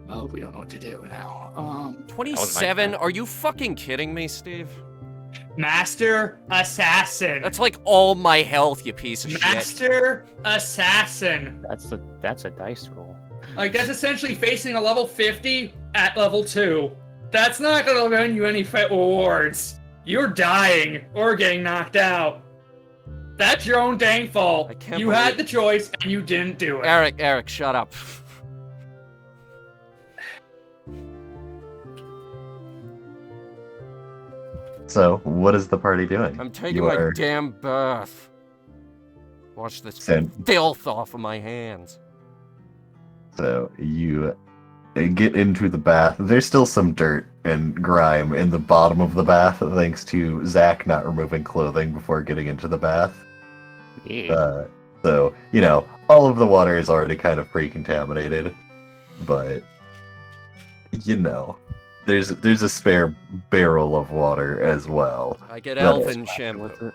oh, we don't know what to do now. 27? plan. Are you fucking kidding me, Steve? Master Assassin. That's like all my health, you piece of shit. Master Assassin. That's a dice roll. Like, that's essentially facing a level 50 at level 2. That's not gonna win you any rewards. You're dying or getting knocked out. That's your own dang fault. I can't You had believe- the choice and you didn't do it. Eric, shut up. So, what is the party doing? I'm taking You my are- damn bath. Wash this Send- filth off of my hands. So you get into the bath. There's still some dirt and grime in the bottom of the bath, thanks to Zach not removing clothing before getting into the bath. Yeah. So, you know, all of the water is already kind of pre-contaminated, but you know, there's a spare barrel of water as well. I get That elven is shampoo.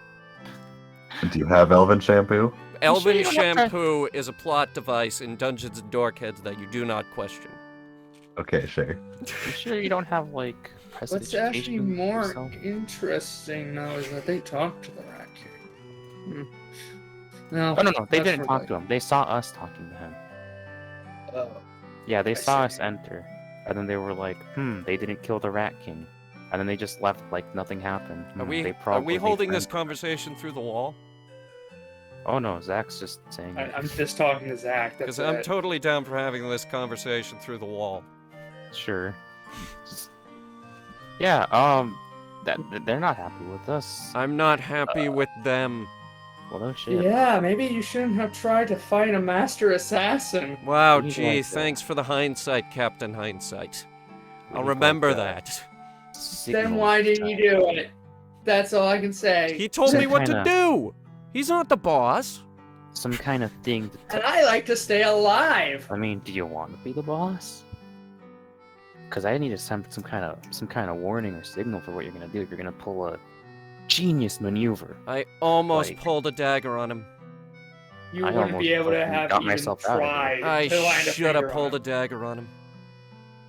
Do you have elven shampoo? Elven you don't have to- shampoo is a plot device in Dungeons and Dorkheads that you do not question. Okay, sure. You sure you don't have like What's prestidigitation actually more yourself? interesting, though, is that they talked to the Rat King. No, Oh no, they that's didn't for talk like- to him. They saw us talking to him. Oh. Yeah, they I saw see. us enter, and then they were like, they didn't kill the Rat King, and then they just left like nothing happened. Are we They are probably we made holding this friends. conversation through the wall? Oh no, Zach's just saying. it. I'm just talking to Zach. That's Because I'm it. totally down for having this conversation through the wall. Sure. Yeah. They're not happy with us. I'm not happy with them. Well, no shit. Yeah, maybe you shouldn't have tried to fight a master assassin. Wow, We need, gee, like, thanks for the hindsight, Captain Hindsight. We I'll need, remember like, that. Then signal why didn't you do sound. it? That's all I can say. He told Some me what to kinda- do! He's not the boss. Some kind of thing. And I like to stay alive. I mean, do you want to be the boss? Because I need to send some kind of warning or signal for what you're gonna do if you're gonna pull a genius maneuver. I almost Like- pulled a dagger on him. You I wouldn't be almost able to fucking have got even myself out of here. tried I until I had a should have finger pulled on a it. dagger on him.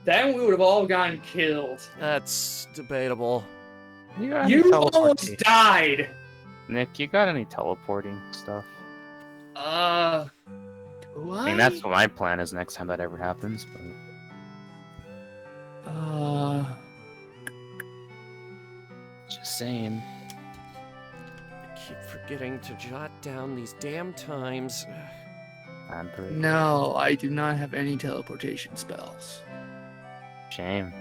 Then we would have all gotten killed. That's debatable. You got any You almost teleportation? died. Nick, you got any teleporting stuff? What? I mean, that's what my plan is next time that ever happens. But just saying. I keep forgetting to jot down these damn times. I'm pretty No, I do not have any teleportation spells. shame.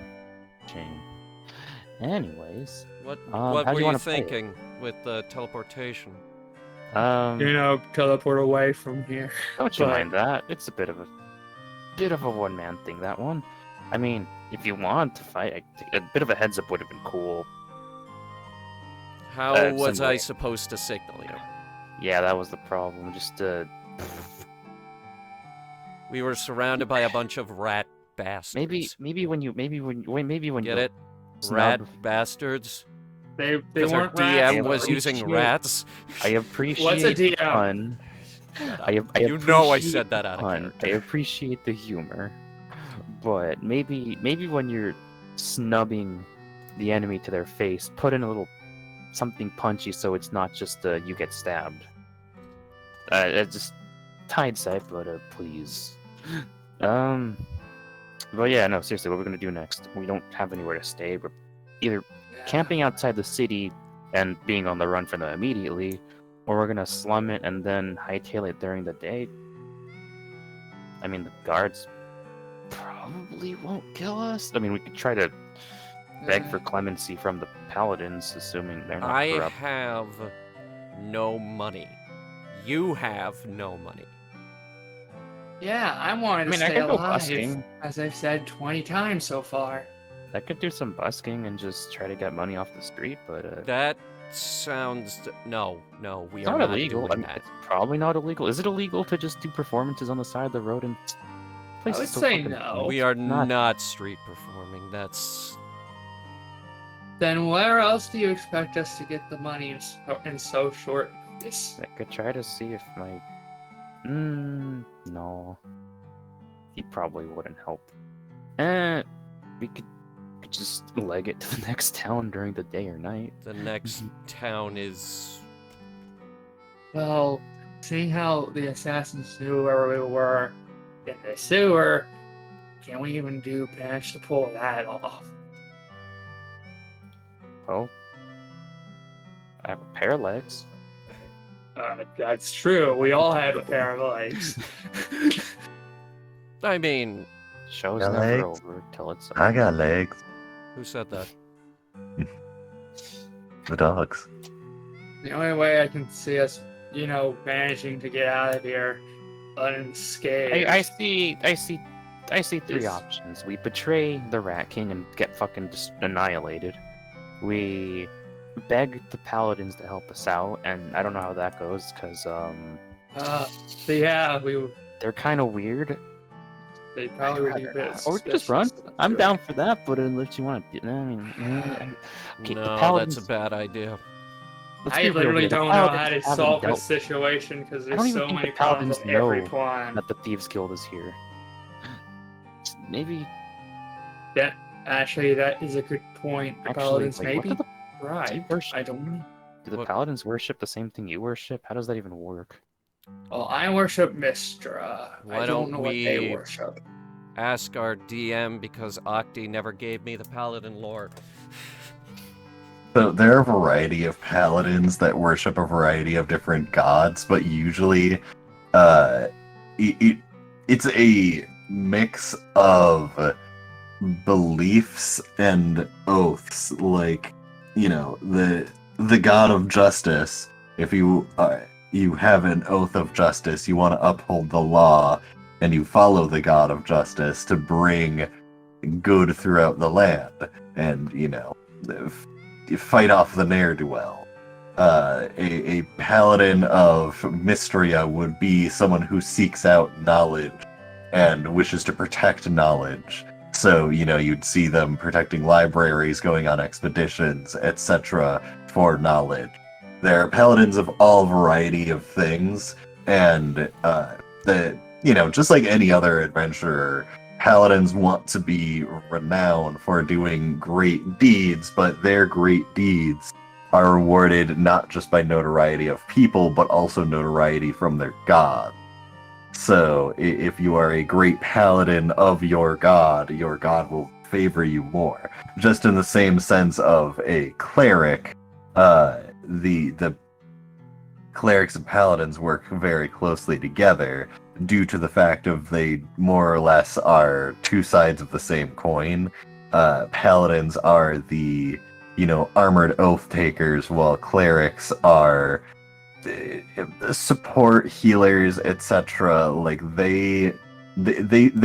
Anyways, What how what do were you you wanna play it? thinking with the teleportation? Teleport away from here. don't you but- mind that? It's a bit of a one-man thing. That one. I mean, if you want to fight, a bit of a heads up would have been cool. How was symbol. I supposed to signal you? Yeah, that was the problem. Just We were surrounded by a bunch of rat bastards. maybe when you Get it? snub- Rat bastards. They Because our weren't DM rats, was though. using appreciate- rats. I appreciate What's a the DM? fun. I You know I appreciate said that out of fun. I character. appreciate the humor, but maybe when you're snubbing the enemy to their face, put in a little something punchy so it's not just you get stabbed. It's just hindsight, but please. But yeah, no, seriously, what we're gonna do next? We don't have anywhere to stay. We're either camping outside the city and being on the run for them immediately, or we're gonna slum it and then hightail it during the day. I mean, the guards probably won't kill us. I mean, we could try to beg for clemency from the paladins, assuming they're not I corrupt. have no money. You have no money. Yeah, I wanted to I mean, I stay could go alive, busking. as I've said 20 times so far. I could do some busking and just try to get money off the street, but That sounds no. We it's are not not illegal. doing I mean, that. it's probably not illegal. Is it illegal to just do performances on the side of the road and I places would so say fucking no. cool. We are not- not street performing. That's Then where else do you expect us to get the money in so short notice? I could try to see if my. No. He probably wouldn't help. We could just leg it to the next town during the day or night. The next town is. Well, seeing how the assassins knew where we were in the sewer, can we even manage to pull that off? Well, I have a pair of legs. That's true. We all have a pair of legs. I mean, Show's Got never legs? over till it's I got legs. who said that? The dogs. The only way I can see us, managing to get out of here unscathed. I see three Is- options. We betray the Rat King and get fucking just annihilated. We beg the paladins to help us out, and I don't know how that goes because Yeah, they're kind of weird. they probably would be a bit. Or we could just run. suspicious. I'm down for that, but unless you want to, okay, the No, paladins. that's a bad idea. Let's I be real literally here, the don't know how to paladins haven't solve dealt- this situation because I don't there's even so think many the paladins problems with every know plan. that the Thieves Guild is here. Maybe Actually, that is a good point. The actually, paladins wait, maybe what do right. worship? I don't know. do the What- paladins worship the same thing you worship? How does that even work? Well, I worship Mistra. Why I don't don't know what they we- worship. Ask our DM because Octi never gave me the paladin lore. So there are a variety of paladins that worship a variety of different gods, but usually, it's a mix of beliefs and oaths. Like, the god of justice. If you have an oath of justice, you want to uphold the law, and you follow the god of justice to bring good throughout the land, and fight off the ne'er-do-well. A paladin of Mystria would be someone who seeks out knowledge and wishes to protect knowledge. So, you'd see them protecting libraries, going on expeditions, etc. for knowledge. There are paladins of all variety of things, and just like any other adventurer, paladins want to be renowned for doing great deeds, but their great deeds are rewarded not just by notoriety of people, but also notoriety from their god. So, if you are a great paladin of your god will favor you more. Just in the same sense of a cleric, the clerics and paladins work very closely together due to the fact of they more or less are two sides of the same coin. Paladins are the armored oath takers, while clerics are support healers, etc. Like they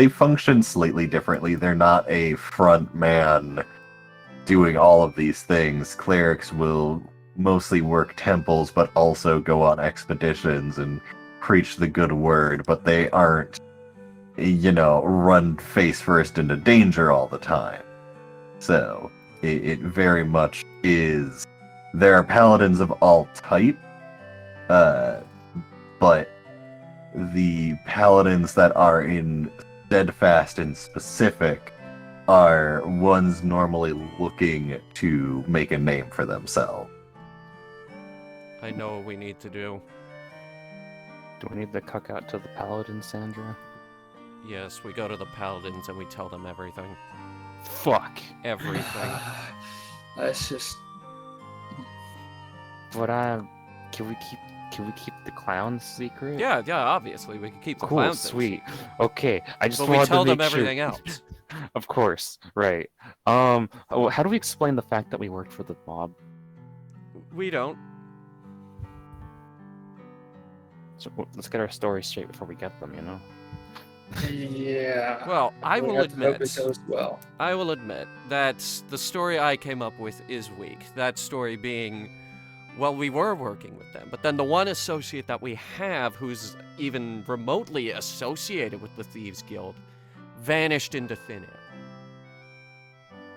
function slightly differently. They're not a front man doing all of these things. Clerics will mostly work temples, but also go on expeditions and preach the good word, but they aren't, run face first into danger all the time. So, it very much is. There are paladins of all type, but the paladins that are in steadfast and specific are ones normally looking to make a name for themselves. I know what we need to do. Do we need to cuck out to the paladin, Sandra? Yes, we go to the paladins and we tell them everything. Fuck. Everything. That's just. But can we keep the clown secret? Yeah, obviously we can keep the Cool, clown sweet. Okay, I just But we wanted tell to them make sure. everything else. Of course, right. How do we explain the fact that we worked for the mob? We don't. So, let's get our story straight before we get them, Yeah. Well, I We will have to hope admit. it goes well. I will admit that the story I came up with is weak. That story being, well, we were working with them, but then the one associate that we have who's even remotely associated with the Thieves Guild vanished into thin air.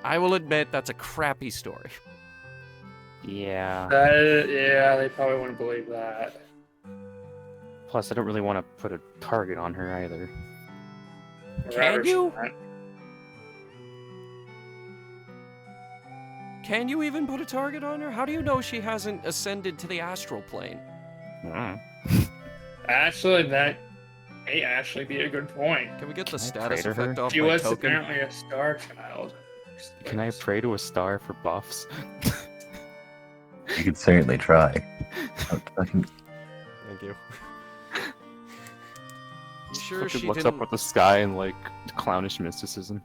I will admit that's a crappy story. Yeah. Yeah, they probably wouldn't believe that. Plus, I don't really want to put a target on her either. Can you? Rather Can you even put a target on her? How do you know she hasn't ascended to the astral plane? Mm. Actually, that may actually be a good point. Can we get the Can I status pray to effect her? off She my was token? apparently a star child. Can I pray to a star for buffs? You could certainly try. Thank you. You sure Fucking she looks didn't? up at the sky and like clownish mysticism.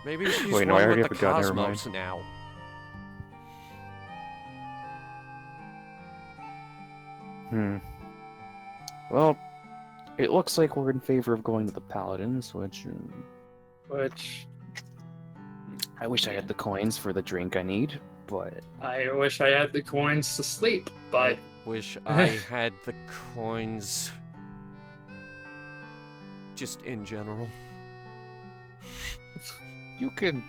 Maybe she's Wait, no, I one already with the have a gun, never mind. cosmos now. Well, it looks like we're in favor of going to the paladins, which Which I wish I had the coins for the drink I need, but I wish I had the coins to sleep, but Wish I had the coins. Just in general. you can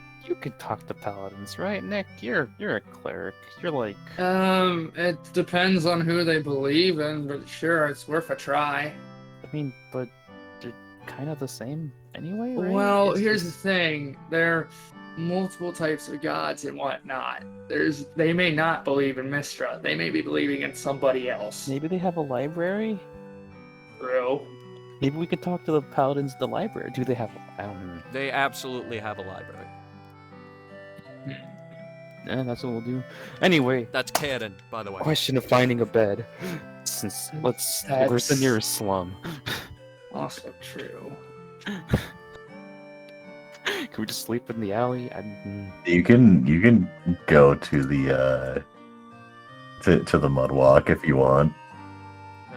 talk to paladins, right, Nick? You're a cleric. You're like it depends on who they believe in, but sure, it's worth a try. I mean, but they're kind of the same anyway, right? Well, It's here's just- the thing: there are multiple types of gods and whatnot. They may not believe in Mistra. They may be believing in somebody else. maybe they have a library. True. Maybe we could talk to the paladins at the library. Do they have? I don't know. They absolutely have a library. That's what we'll do. Anyway, That's canon, by the way. question of finding a bed. Since where's the That's- nearest slum? Also true. Can we just sleep in the alley? You can go to the to the mud walk if you want.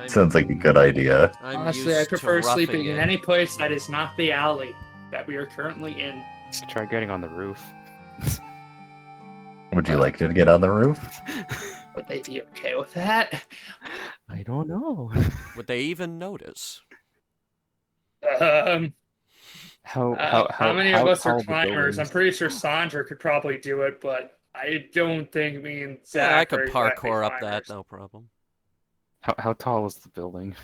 Sounds like a good idea. I'm Honestly, I used to prefer roughing sleeping in it. any place that is not the alley that we are currently in. Let's try getting on the roof. Would you like to get on the roof? Would they be okay with that? I don't know. Would they even notice? How many of us tall are the climbers? I'm buildings? pretty sure Sandra could probably do it, but I don't think me and Yeah, Zach I could are exactly parkour up that, climbers. no problem. How tall is the building?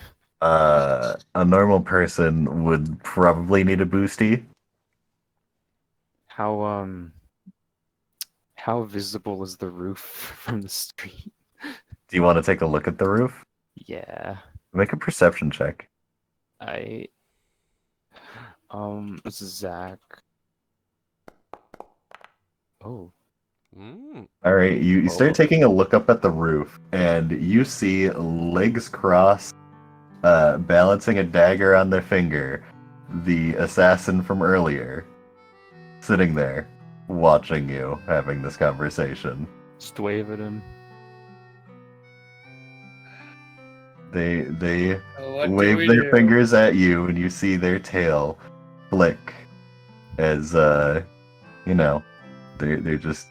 A normal person would probably need a boosty. How visible is the roof from the street? Do you want to take a look at the roof? Yeah, Make a perception check. this is Zach. Oh, All right, you Oh. start taking a look up at the roof, and you see legs crossed, balancing a dagger on their finger, the assassin from earlier, sitting there, watching you having this conversation. just wave at him. They What do wave we their do? fingers at you, and you see their tail flick as they're just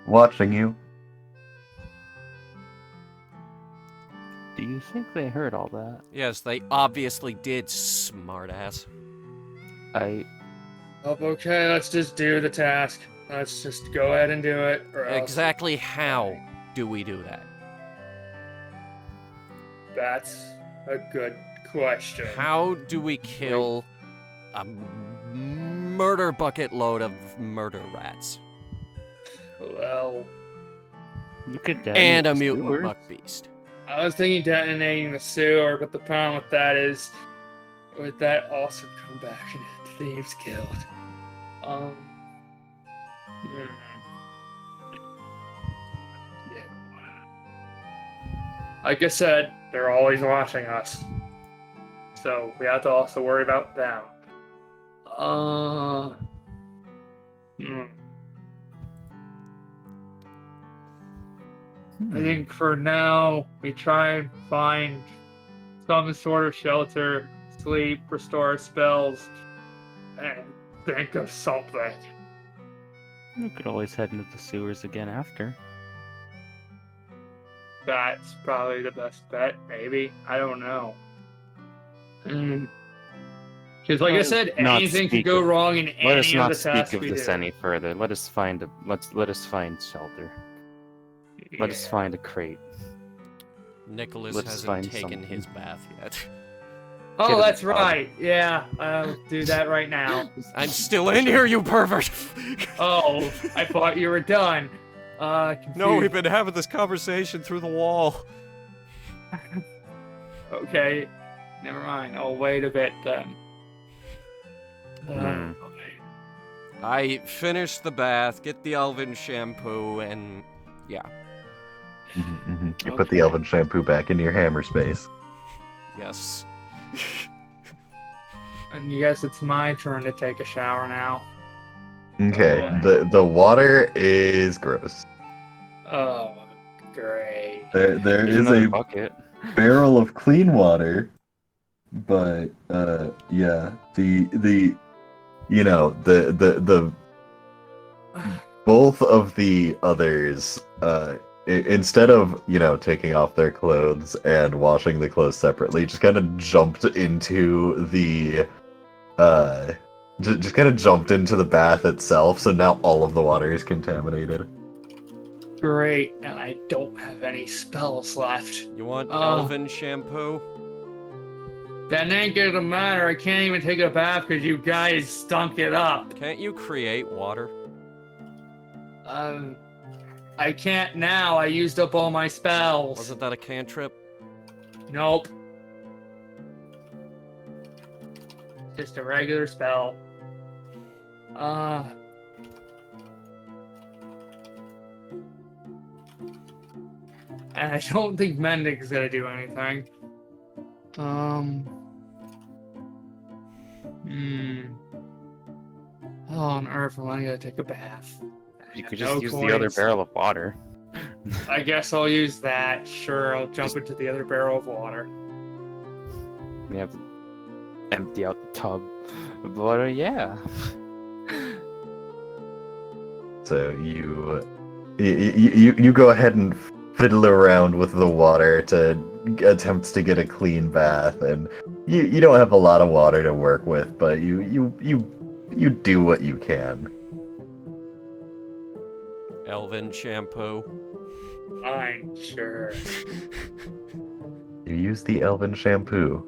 watching you. Do you think they heard all that? Yes, they obviously did, smartass. Okay, let's just do the task. Let's just go ahead and do it. Or else Exactly how do we do that? That's a good question. How do we kill a murder bucket load of murder rats? Well, You could And a detonate mutant sewers. buck beast. I was thinking detonating the sewer, but the problem with that is, would that also come back and hit Thieves Guild? Hmm. Yeah. Like I said, they're always watching us, so we have to also worry about them. I think for now, we try and find some sort of shelter, sleep, restore our spells, and think of something. You could always head into the sewers again after. That's probably the best bet, maybe. I don't know. Because, like I said, Not anything could speak go of- wrong in Let us any of not the speak tasks of we this do. any further. Let us find shelter. Let us Yeah. find a crate. Nicholas Let's hasn't find taken something. his bath yet. Oh, Get in that's the tub. right. Yeah, I'll do that right now. I'm still in here, you pervert! Oh, I thought you were done. No, Confused. we've been having this conversation through the wall. Okay, never mind. I'll wait a bit then. Hmm. Okay. I finish the bath, get the elven shampoo, and yeah, You put the elven shampoo back in your hammer space. yes. And you guess it's my turn to take a shower now. Okay, Oh, the water is gross. Oh, great. There There's is another a bucket. barrel of clean water, but yeah, the you know the both of the others instead of taking off their clothes and washing the clothes separately, just kind of jumped into the just kind of jumped into the bath itself, so now all of the water is contaminated. Great, and I don't have any spells left. You want elven shampoo? That ain't gonna matter. I can't even take a bath because you guys stunk it up. Can't you create water? I can't now. I used up all my spells. Wasn't that a cantrip? Nope. Just a regular spell. And I don't think Mending is gonna do anything. How on earth am I gonna take a bath? You I could have just no use the other coins. barrel of water. I guess I'll use that. Sure, I'll jump into the other barrel of water. We have to empty out the tub. But yeah. So you go ahead and fiddle around with the water to attempt to get a clean bath, and you don't have a lot of water to work with, but you do what you can. Elven shampoo. Fine, sure. You use the elven shampoo.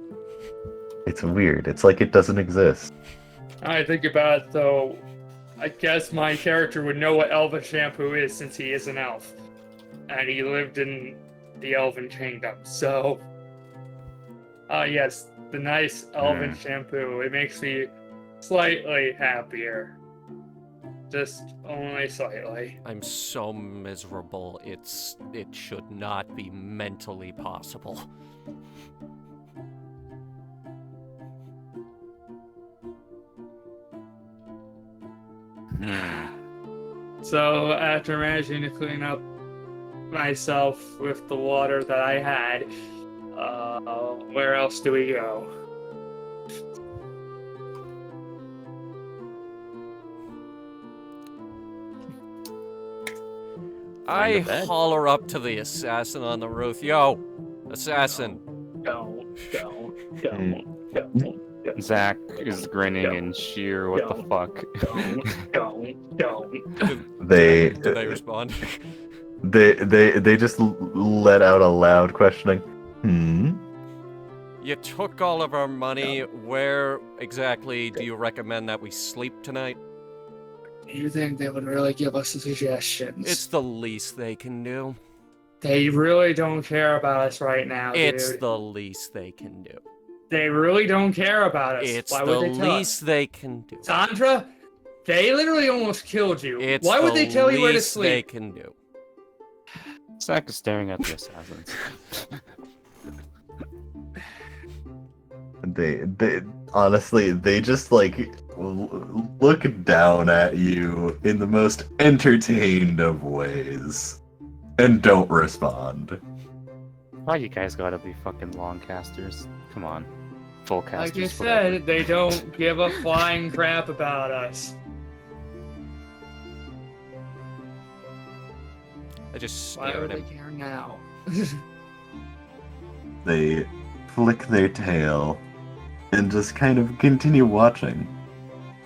It's weird. It's like it doesn't exist. I think about it though. I guess my character would know what elven shampoo is since he is an elf. And he lived in the elven kingdom. So, yes, the nice elven shampoo. It makes me slightly happier. Just only slightly. I'm so miserable. It should not be mentally possible. So, after managing to clean up myself with the water that I had, where else do we go? I bed. holler up to the assassin on the roof. Yo, assassin. Don't. Zach is grinning in sheer what the fuck. They Do they respond? they just let out a loud questioning. You took all of our money. Where exactly do you recommend that we sleep tonight? Do you think they would really give us suggestions? It's the least they can do. They really don't care about us right now, It's dude. the least they can do. They really don't care about us. It's Why the would they tell us? least they can do. Sandra, they literally almost killed you. It's Why would the they tell you where to least they sleep? can do. Zach is staring at the assassins. They honestly, they just like look down at you in the most entertained of ways and don't respond. Why you guys gotta be fucking long casters? Come on. Full casters. Like I whatever. said, they don't give a flying crap about us. I just Why stare would at they him. care now? They flick their tail and just kind of continue watching.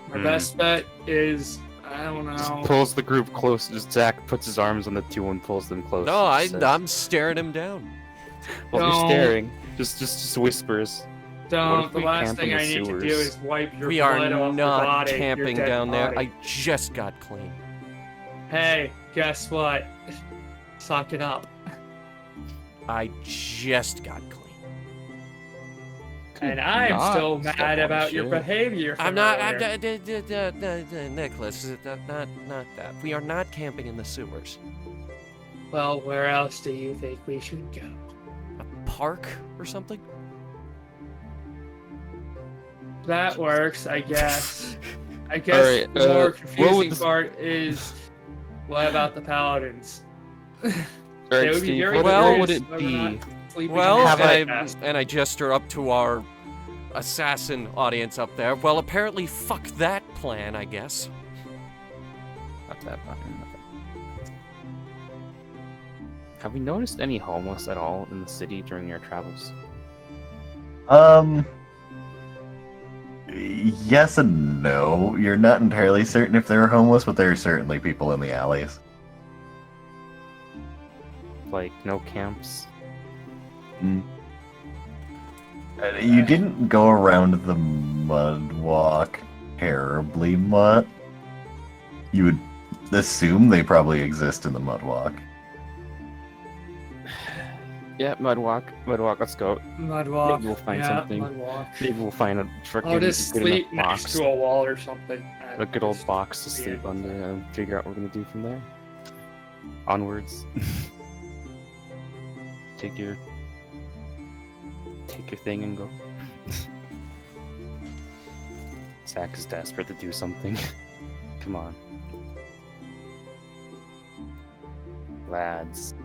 My best bet is, I don't Just know. pulls the group close. Just Zach puts his arms on the two and pulls them close. No, Just says, I'm staring him down. Well, you're Don't. staring. Just whispers. What Don't. if The we last camp in thing the I need to sewers? do is wipe your We blood are off your not body, your camping dead down there. body. I just got clean. Hey, guess what? Suck it up. I just got clean. And I'm not still step mad on about your shit. behavior. I'm from not. earlier. Nicholas, not that. We are not camping in the sewers. Well, where else do you think we should go? A park or something? That works, I guess. I guess Alright, the more what would confusing this- part is, what about the paladins? Alright, would be Steve, very what curious would it whether or be? not sleeping Well, in Have the and past. I gesture up to our assassin audience up there. Well, apparently, fuck that plan, I guess. Not that bad. Have we noticed any homeless at all in the city during your travels? Yes and no. You're not entirely certain if they're homeless, but there are certainly people in the alleys. Like, no camps? You didn't go around the mud walk terribly much. You would assume they probably exist in the mud walk. Yeah, Mudwalk, let's go. Mudwalk. Maybe we'll find yeah, something. Mudwalk. Maybe we'll find a freaking I'll just good sleep enough next box. to a wall or something. A good old Just- box to yeah. sleep under and figure out what we're gonna do from there. Onwards. Take your thing and go. Zach is desperate to do something. Come on. Lads.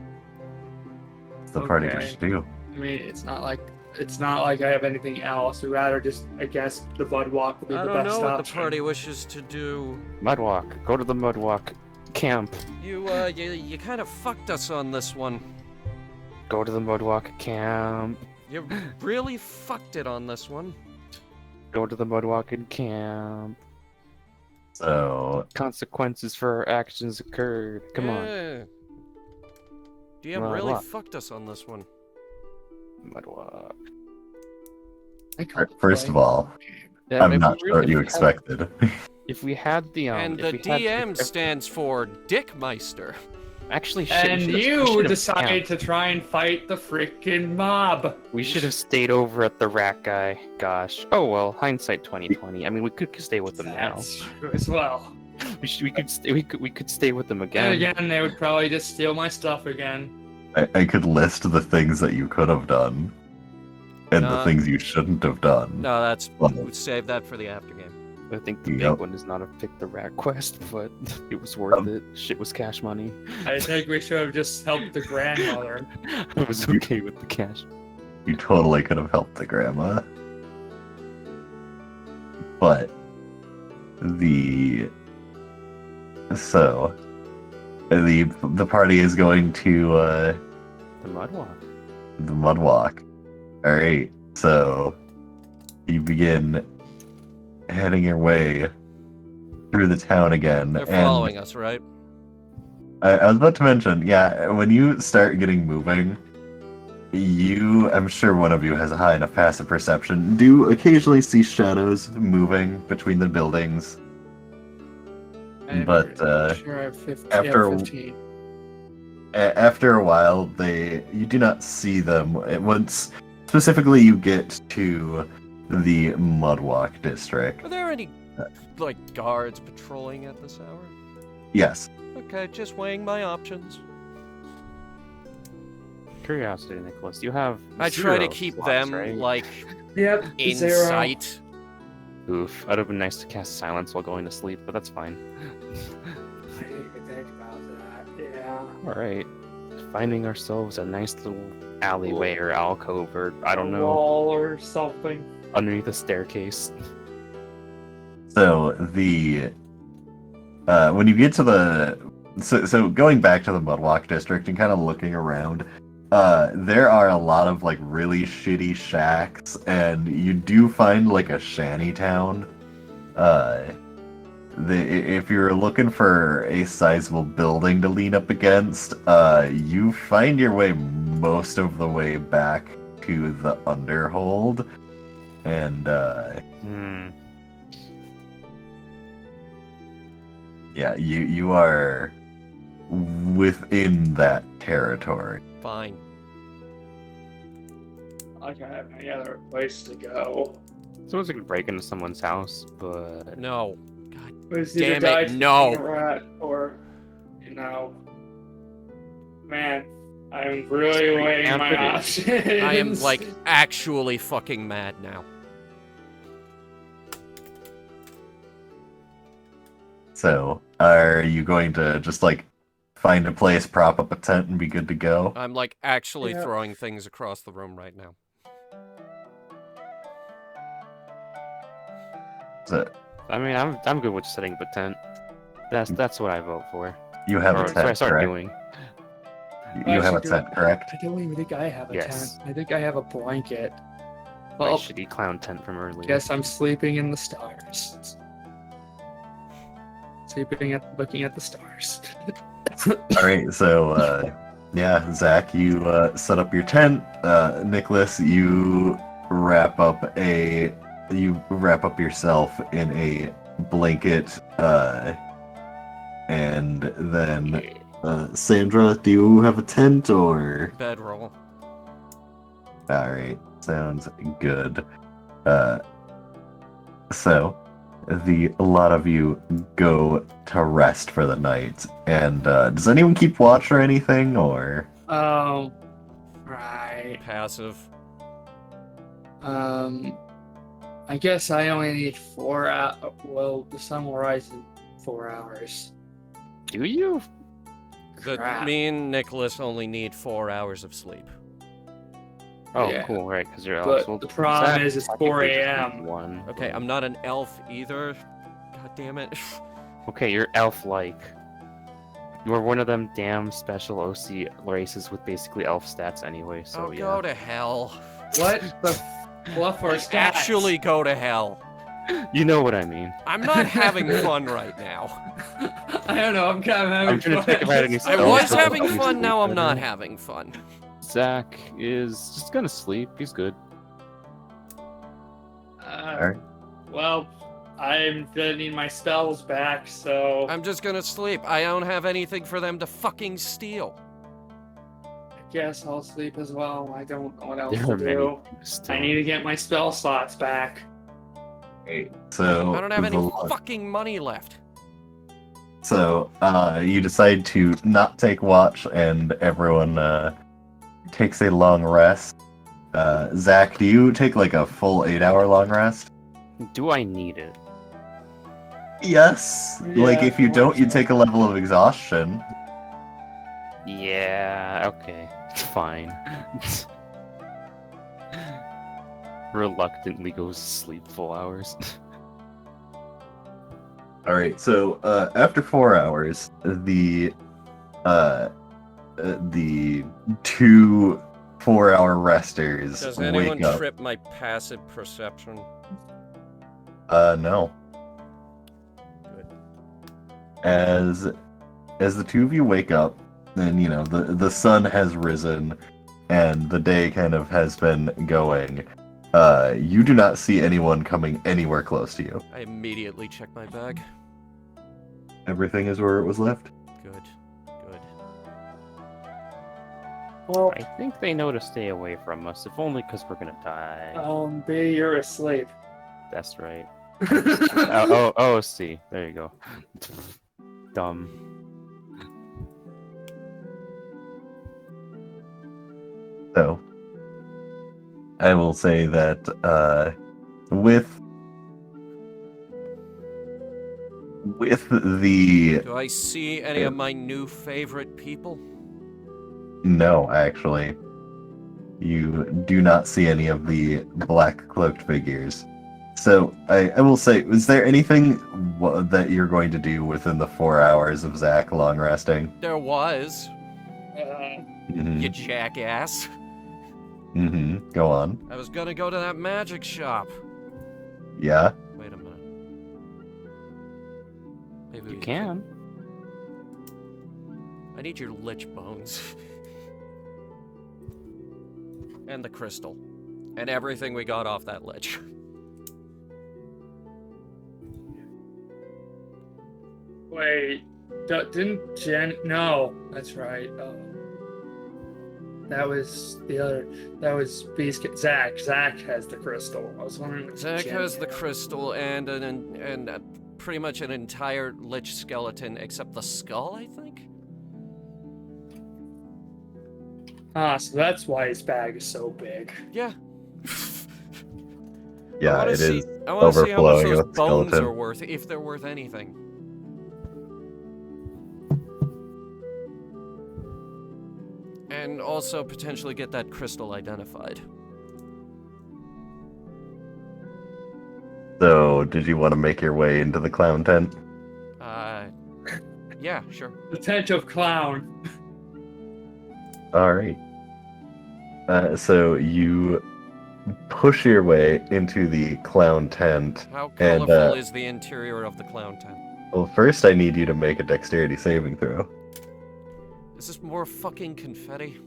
It's the party Okay. to do. I mean, it's not like I have anything else. We'd rather just, I guess, the Bud Walk would be I the don't best know what the option. party wishes to do. Mudwalk. Go to the Mudwalk camp. You kind of fucked us on this one. Go to the Mudwalk camp. You really fucked it on this one. Go to the Mudwalk camp. So, Consequences for our actions occurred. Come on. Yeah. DM Well, really what? fucked us on this one. Mudwalk. I can't first play. of all, Yeah, I'm if not we sure were- what you if we had- expected. If we had the And if the we had- DM if- stands for Dickmeister. actually shit, we And should've- we you should've decided camped. to try and fight the freaking mob. We should have stayed over at the rat guy. Gosh. Oh well, hindsight 2020. I mean, we could stay with them now. That's true as well. We could stay with them again. And again, they would probably just steal my stuff again. I could list the things that you could have done, and the Uh, things you shouldn't have done. No, that's Well, we'd save that for the after game. I think the Yep. big one is not to pick the rat quest, but it was worth it. Shit was cash money. I think we should have just helped the grandmother. I was okay with the cash. You totally could have helped the grandma. But the party is going to The Mudwalk. the mud walk. All right, so you begin heading your way through the town again. They're and following us, right? I was about to mention, yeah, when you start getting moving, I'm sure one of you has a high enough passive perception, do occasionally see shadows moving between the buildings. I'm But, sure I have 15. after- 15. After a while, you do not see them. Once specifically you get to the Mudwalk district. Are there any like guards patrolling at this hour? Yes. Okay, just weighing my options. Curiosity, Nicholas. You have. I try to 0 keep slots, them right? like Yep, in zero. sight. Oof. I'd have been nice to cast silence while going to sleep, but that's fine. I didn't even think about that. Yeah. Alright. Finding ourselves a nice little alleyway or alcove or, I don't know, Wall or something. underneath a staircase. So when you get to so going back to the Mudwalk district and kind of looking around, there are a lot of like really shitty shacks, and you do find like a shanty town. Uh, if you're looking for a sizable building to lean up against, you find your way most of the way back to the Underhold, and yeah, you are within that territory. Fine. Like I have any other place to go. Suppose we could break into someone's house, but No. God Was damn either it, die no. from a rat or, man, I'm really weighing my options. I am, like, actually fucking mad now. So, are you going to just like find a place, prop up a tent, and be good to go? I'm, like, actually Yeah. throwing things across the room right now. So, I mean, I'm good with setting up a tent. That's what I vote for. you have Or a that's what I tent, start correct? doing. You have a Actually, tent, correct? I don't even think I have a Yes. tent. I think I have a blanket. My Well, shitty clown tent from earlier. guess I'm sleeping in the stars. Looking at the stars. All right, so yeah, Zach, you set up your tent. Nicholas, you wrap up yourself in a blanket, and then Sandra, do you have a tent or? Bedroll. All right, sounds good. So a lot of you go to rest for the night, and does anyone keep watch or anything, or? Oh, right. Passive. I guess I only need 4 hours. Well, the sun will rise in 4 hours. Do you? Crap. Me and Nicholas only need 4 hours of sleep. Oh, Yeah. cool, right, because you're But elves. Well, the problem Zach is it's technically 4 just a.m.. needs One. Okay, I'm not an elf either. God damn it. Okay, you're elf-like. You're one of them damn special OC races with basically elf stats anyway, so Oh, yeah. go to hell. What the fluff or stats? Actually go to hell. You know what I mean. I'm not having fun right now. I don't know. I'm kind of having I'm trying to think of how to do I spells was that having help you fun, sleep now I'm not better. having fun. Zach is just gonna sleep. He's good. Alright. Well, I'm gonna need my spells back, so I'm just gonna sleep. I don't have anything for them to fucking steal. I guess I'll sleep as well. I don't know what else There to are many do. things still. I need to get my spell slots back. So I don't have any the- fucking money left. So, you decide to not take watch, and everyone takes a long rest. Zach, do you take like a full 8-hour long rest? Do I need it? Yes. Like, Yeah, if you I don't, want you to. take a level of exhaustion. Yeah, okay. Fine. Reluctantly goes to sleep full hours. Alright, so, after 4 hours, the 2 4-hour resters Does anyone wake up. trip my passive perception? No. Good. As the two of you wake up, and you know the sun has risen, and the day kind of has been going. You do not see anyone coming anywhere close to you. I immediately check my bag. Everything is where it was left. Good. Good. Well, I think they know to stay away from us, if only because we're gonna die. B, you're asleep. That's right. Oh, see. There you go. Dumb. So, I will say that with the Do I see any of my new favorite people? no, actually, you do not see any of the black cloaked figures. So I will say, is there anything that you're going to do within the 4 hours of Zach long resting? There was. You jackass. Go on. I was gonna go to that magic shop. Yeah. Wait a minute. Maybe You we can. I need your lich bones. And the crystal. And everything we got off that lich. Wait, didn't Jen? No, that's right. That was the other. That was Beast. Zach. Zach has the crystal. I was wondering. What Zach Jen has the had. crystal and pretty much an entire lich skeleton except the skull, I think? So that's why his bag is so big. Yeah. Yeah, it is I want to see how much overflowing those with bones skeleton. are worth, if they're worth anything. And also potentially get that crystal identified. So, did you want to make your way into the clown tent? Yeah, sure. The tent of clown. Alright. So you push your way into the clown tent. How And, colorful is the interior of the clown tent? Well, first I need you to make a dexterity saving throw. Is this more fucking confetti?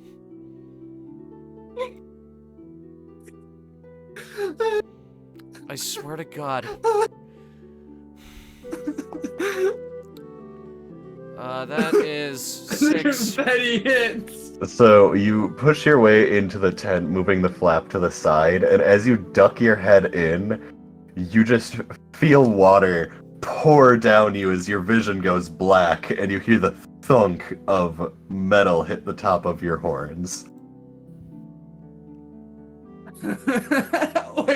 I swear to God. That is 6. Confetti hits. So you push your way into the tent, moving the flap to the side, and as you duck your head in, you just feel water pour down you as your vision goes black, and you hear the thunk of metal hit the top of your horns. Wait,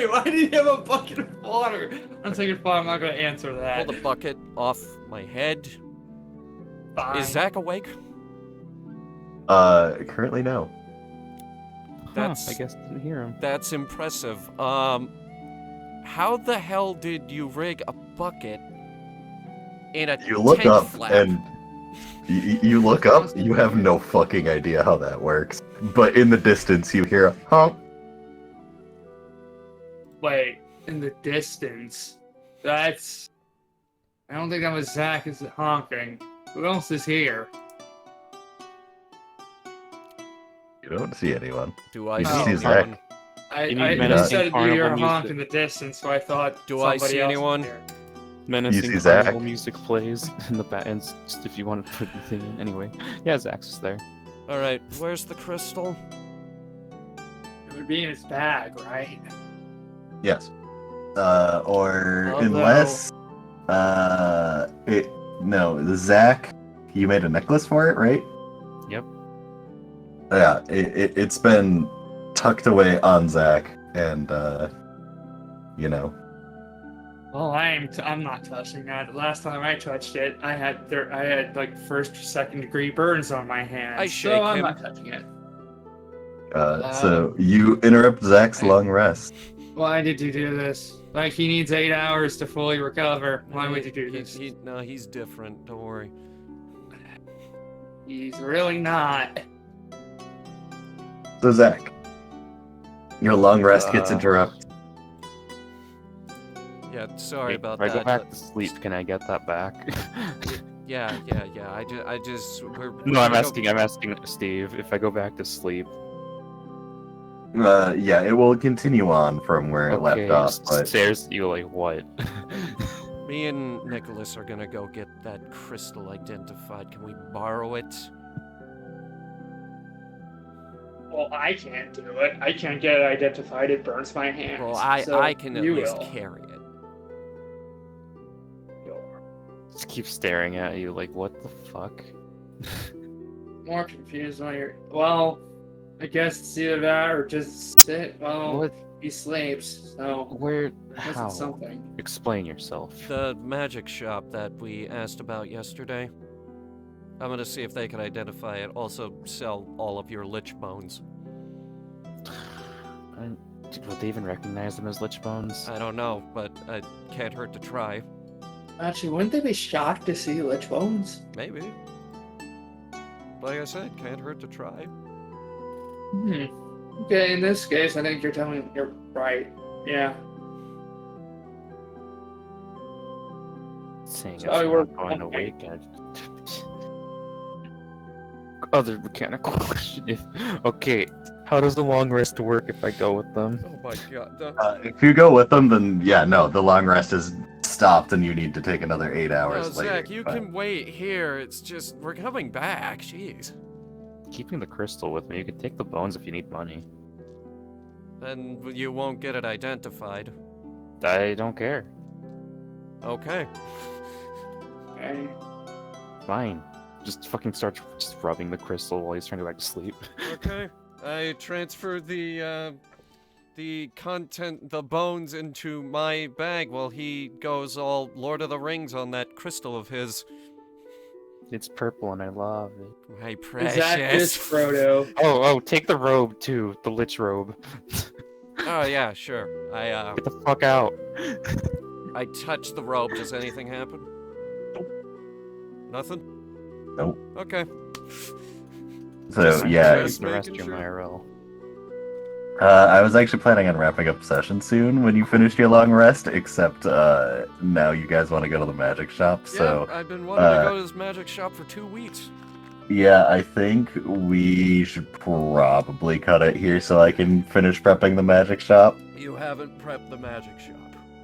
why did he have a bucket of water? I'm taking fire. I'm not gonna answer Pull that. the bucket off my head. Fine. Is Zach awake? Currently no. That's- I guess I didn't hear him. That's impressive. How the hell did you rig a bucket in a You look tent up, flap? and you look up, you have no fucking idea how that works. But in the distance, you hear a honk. Wait, in the distance. That's. I don't think that was Zach is honking. Who else is here? You don't see anyone. Do I You just see see anyone? Zach. I You need just said menacing you hear a carnival honk music. in the distance, so I thought. Do I somebody see else was anyone? here. Menacing see Zach? carnival music plays in the back, and just if you want to put the thing in. Anyway, yeah, Zach's just there. Alright, where's the crystal? It would be in his bag, right? Yes. Or Although- unless, no, Zach, you made a necklace for it, right? Yep. Yeah, it's been tucked away on Zach, and, you know. Well, I'm not touching that. Last time I touched it, I had like first, second degree burns on my hands. I so shake I'm him. not touching it. So you interrupt Zach's long rest. Why did you do this? Like he needs 8 hours to fully recover. Why would you do this? No, he's different. Don't worry. He's really not. So Zach, your long rest gets interrupted. Yeah, sorry If about I that. go back but- to sleep, can I get that back? Yeah. I just. No, I'm asking Steve. If I go back to sleep, Yeah, it will continue on from where it left off, but Stares at you like what? Me and Nicholas are gonna go get that crystal identified. Can we borrow it? Well, I can't do it. I can't get it identified. It burns my hands. Well, So I can at you least will. carry it. Just keep staring at you like what the fuck? More confused when you're. Well, I guess it's either that or just sit. Well, What? he sleeps, so Where? that's How? something. Explain yourself. The magic shop that we asked about yesterday. I'm gonna see if they can identify it. Also, sell all of your lich bones. Would they even recognize them as lich bones? I don't know, but it can't hurt to try. Actually, wouldn't they be shocked to see lich bones? Maybe. like I said, can't hurt to try. Hmm. Okay, in this case, I think you're right. Yeah. Saying So it's we're- not going to wake. Other mechanical question: okay, how does the long rest work if I go with them? Oh my god. If you go with them, then yeah, no, the long rest is stopped, and you need to take another 8 No, hours later. Zach, you can wait here. It's just we're coming back. Jeez. Keeping the crystal with me. You can take the bones if you need money. Then you won't get it identified. I don't care. Okay. Okay. Fine. Just fucking start just rubbing the crystal while he's trying to go back to sleep. Okay. I transferred the bones into my bag while he goes all Lord of the Rings on that crystal of his. It's purple and I love it. My precious. Is that this, Frodo? Oh, take the robe too. The lich robe. Oh yeah, sure. Get the fuck out. I touched the robe. Does anything happen? Nothing? Nope. Okay. So yeah, Just the rest of making your sure. IRL. I was actually planning on wrapping up session soon when you finished your long rest, except now you guys want to go to the magic shop, so Yeah, I've been wanting to go to this magic shop for 2 weeks. yeah, I think we should probably cut it here so I can finish prepping the magic shop. You haven't prepped the magic shop.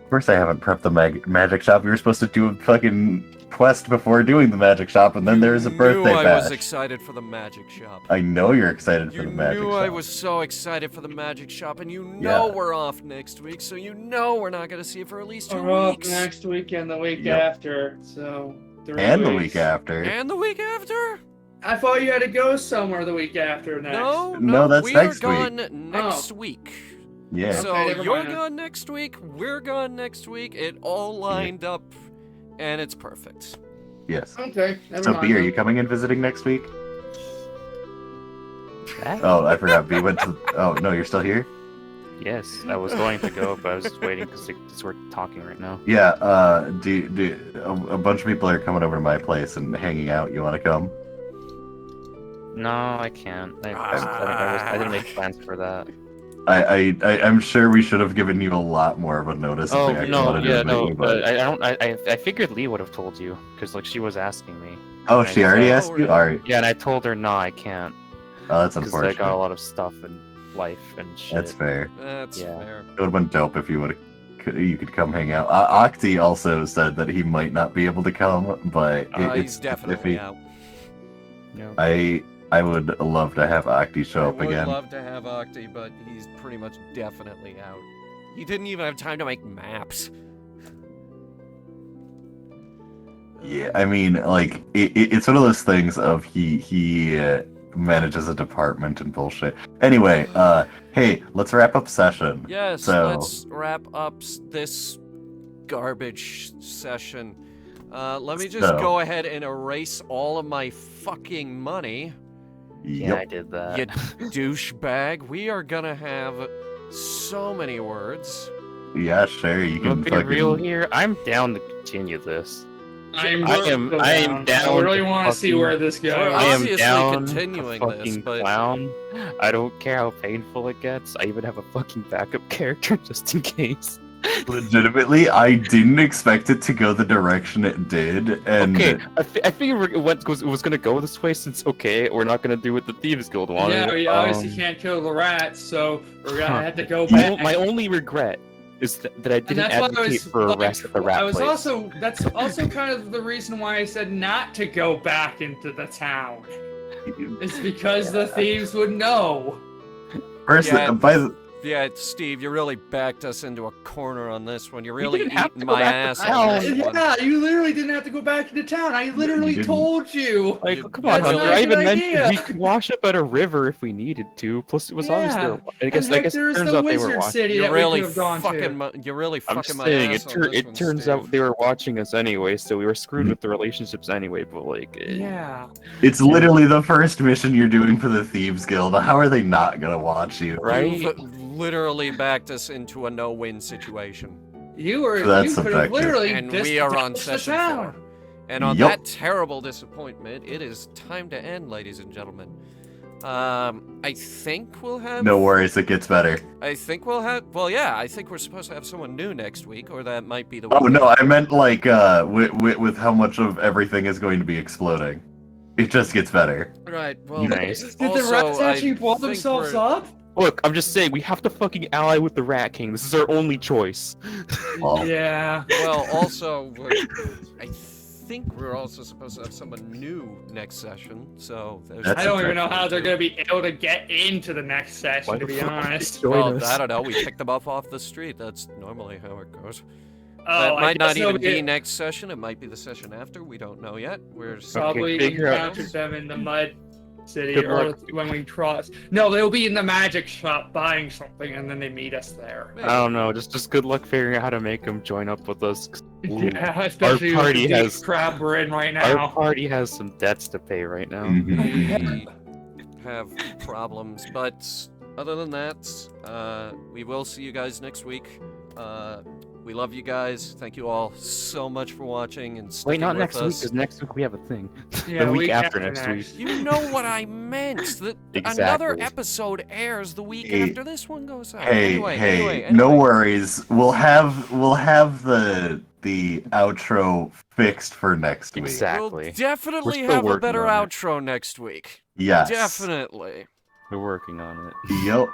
Of course I haven't prepped the magic shop. We were supposed to do a fucking quest before doing the magic shop, and then there's a birthday I bash. was excited for the magic shop. I know you're excited for You the magic knew shop. I was so excited for the magic shop, and you know Yeah. we're off next week, so you know we're not going to see it for at least 2 We're off weeks. next week and the week Yep. after. So 3 And the weeks. week after. And the week after? I thought you had to go somewhere the week after next. No, that's we next are week. gone next week. Yeah. So Okay, never you're mind. gone next week, we're gone next week, it all lined up, and it's perfect. Yes. Okay, never So mind. B, are you coming in visiting next week? That? Oh, I forgot. B went to. Oh no, you're still here. Yes, I was going to go, but I was just waiting because we're talking right now. Yeah. A bunch of people are coming over to my place and hanging out. You want to come? No, I can't. I didn't make plans for that. I'm sure we should have given you a lot more of a notice. Oh if we actually no, wanted to yeah, invite no. you, but... I don't. I figured Lee would have told you because like she was asking me. Oh, and she I already said- asked you. All right. Yeah, and I told her no, I can't Oh, that's because I unfortunate. got a lot of stuff in life and shit. That's fair. That's Yeah. fair. It would have been dope if you could come hang out. Octi also said that he might not be able to come, but He's definitely out. No. I would love to have Octi show up I would again. love to have Octi, but he's pretty much definitely out. He didn't even have time to make maps. Yeah, I mean, like it's one of those things of he manages a department and bullshit. Anyway, hey, let's wrap up session. Yes, So- let's wrap up this garbage session. Let me just So- go ahead and erase all of my fucking money. Yeah, I Yep. did that. You douchebag. We are gonna have so many words. Yeah, sure. You can But be fucking. real here. I'm down to continue this. I am I am down I really to want to see fucking- where this goes. We're I am obviously down continuing a this, fucking but- clown. I don't care how painful it gets. I even have a fucking backup character just in case. Legitimately, I didn't expect it to go the direction it did, and Okay, I figured it was gonna go this way since okay, we're not gonna do what the Thieves Guild wanted. Yeah, we obviously can't kill the rats, so we're gonna have to go My, back. my only regret is that I And didn't that's why I advocate was for a like, rest at the rat I was place. that's also kind of the reason why I said not to go back into the town. It's because the thieves would know. personally, Yeah. by the Yeah, Steve, you really backed us into a corner on this one. You're really didn't have eating to go my back to ass town. on this one. Yeah, you literally didn't have to go back into town. I literally didn't. told you. Like, You- come on, that's Hunter. not I a even good mentioned idea. we could wash up at a river if we needed to. Plus, it was obviously. Yeah. I guess And it there's turns the out they were wizard watching. city You're that really we could have gone fucking to. my, you're really I'm fucking just my saying, ass on this it one, turns Steve. out they were watching us anyway, so we were screwed with the relationships anyway. But like, Yeah. it's literally the first mission you're doing for the Thieves Guild. How are they not gonna watch you? Right? You've literally backed us into a no-win situation. You were That's you could have effective. literally And we are on dispossessed the session town. 4. And on Yup. that terrible disappointment, it is time to end, ladies and gentlemen. I think we'll have. No worries, it gets better. I think we'll have. Well, yeah, I think we're supposed to have someone new next week, or that might be the. Oh week no, after. I meant like with how much of everything is going to be exploding. It just gets better. Right. Well, Nice. Did the also, rats actually I blow think themselves we're- up? Look, I'm just saying, we have to fucking ally with the Rat King. This is our only choice. Well, Yeah. Well, also, I think we're also supposed to have someone new next session. So there's. That's I don't even know exactly how they're too. going to be able to get into the next session, Why to the be fuck honest. join Well, us? I don't know. We picked them up off the street. That's normally how it goes. Oh, That I might not guess they'll even be next session. It might be the session after. We don't know yet. We're Probably figure out- encountered them in the mud city Good or luck. when we cross. No, they'll be in the magic shop buying something, and then they meet us there. Maybe. I don't know. Just good luck figuring out how to make them join up with us. 'cause, ooh, Yeah, especially party with the has- crap we're in right our now. party has some debts to pay right now. mhm. We have problems, but other than that, we will see you guys next week. We love you guys. Thank you all so much for watching and Wait, sticking not with next week, us. because next week we have a thing. Yeah, the week after next week. You know what I meant. Exactly. Another episode airs the week Hey, after this one goes out. Hey, Anyway, no worries. We'll have the outro fixed for next week. Exactly. We'll definitely We're still have a working better on it. outro next week. Yes. Definitely. We're working on it. Yup.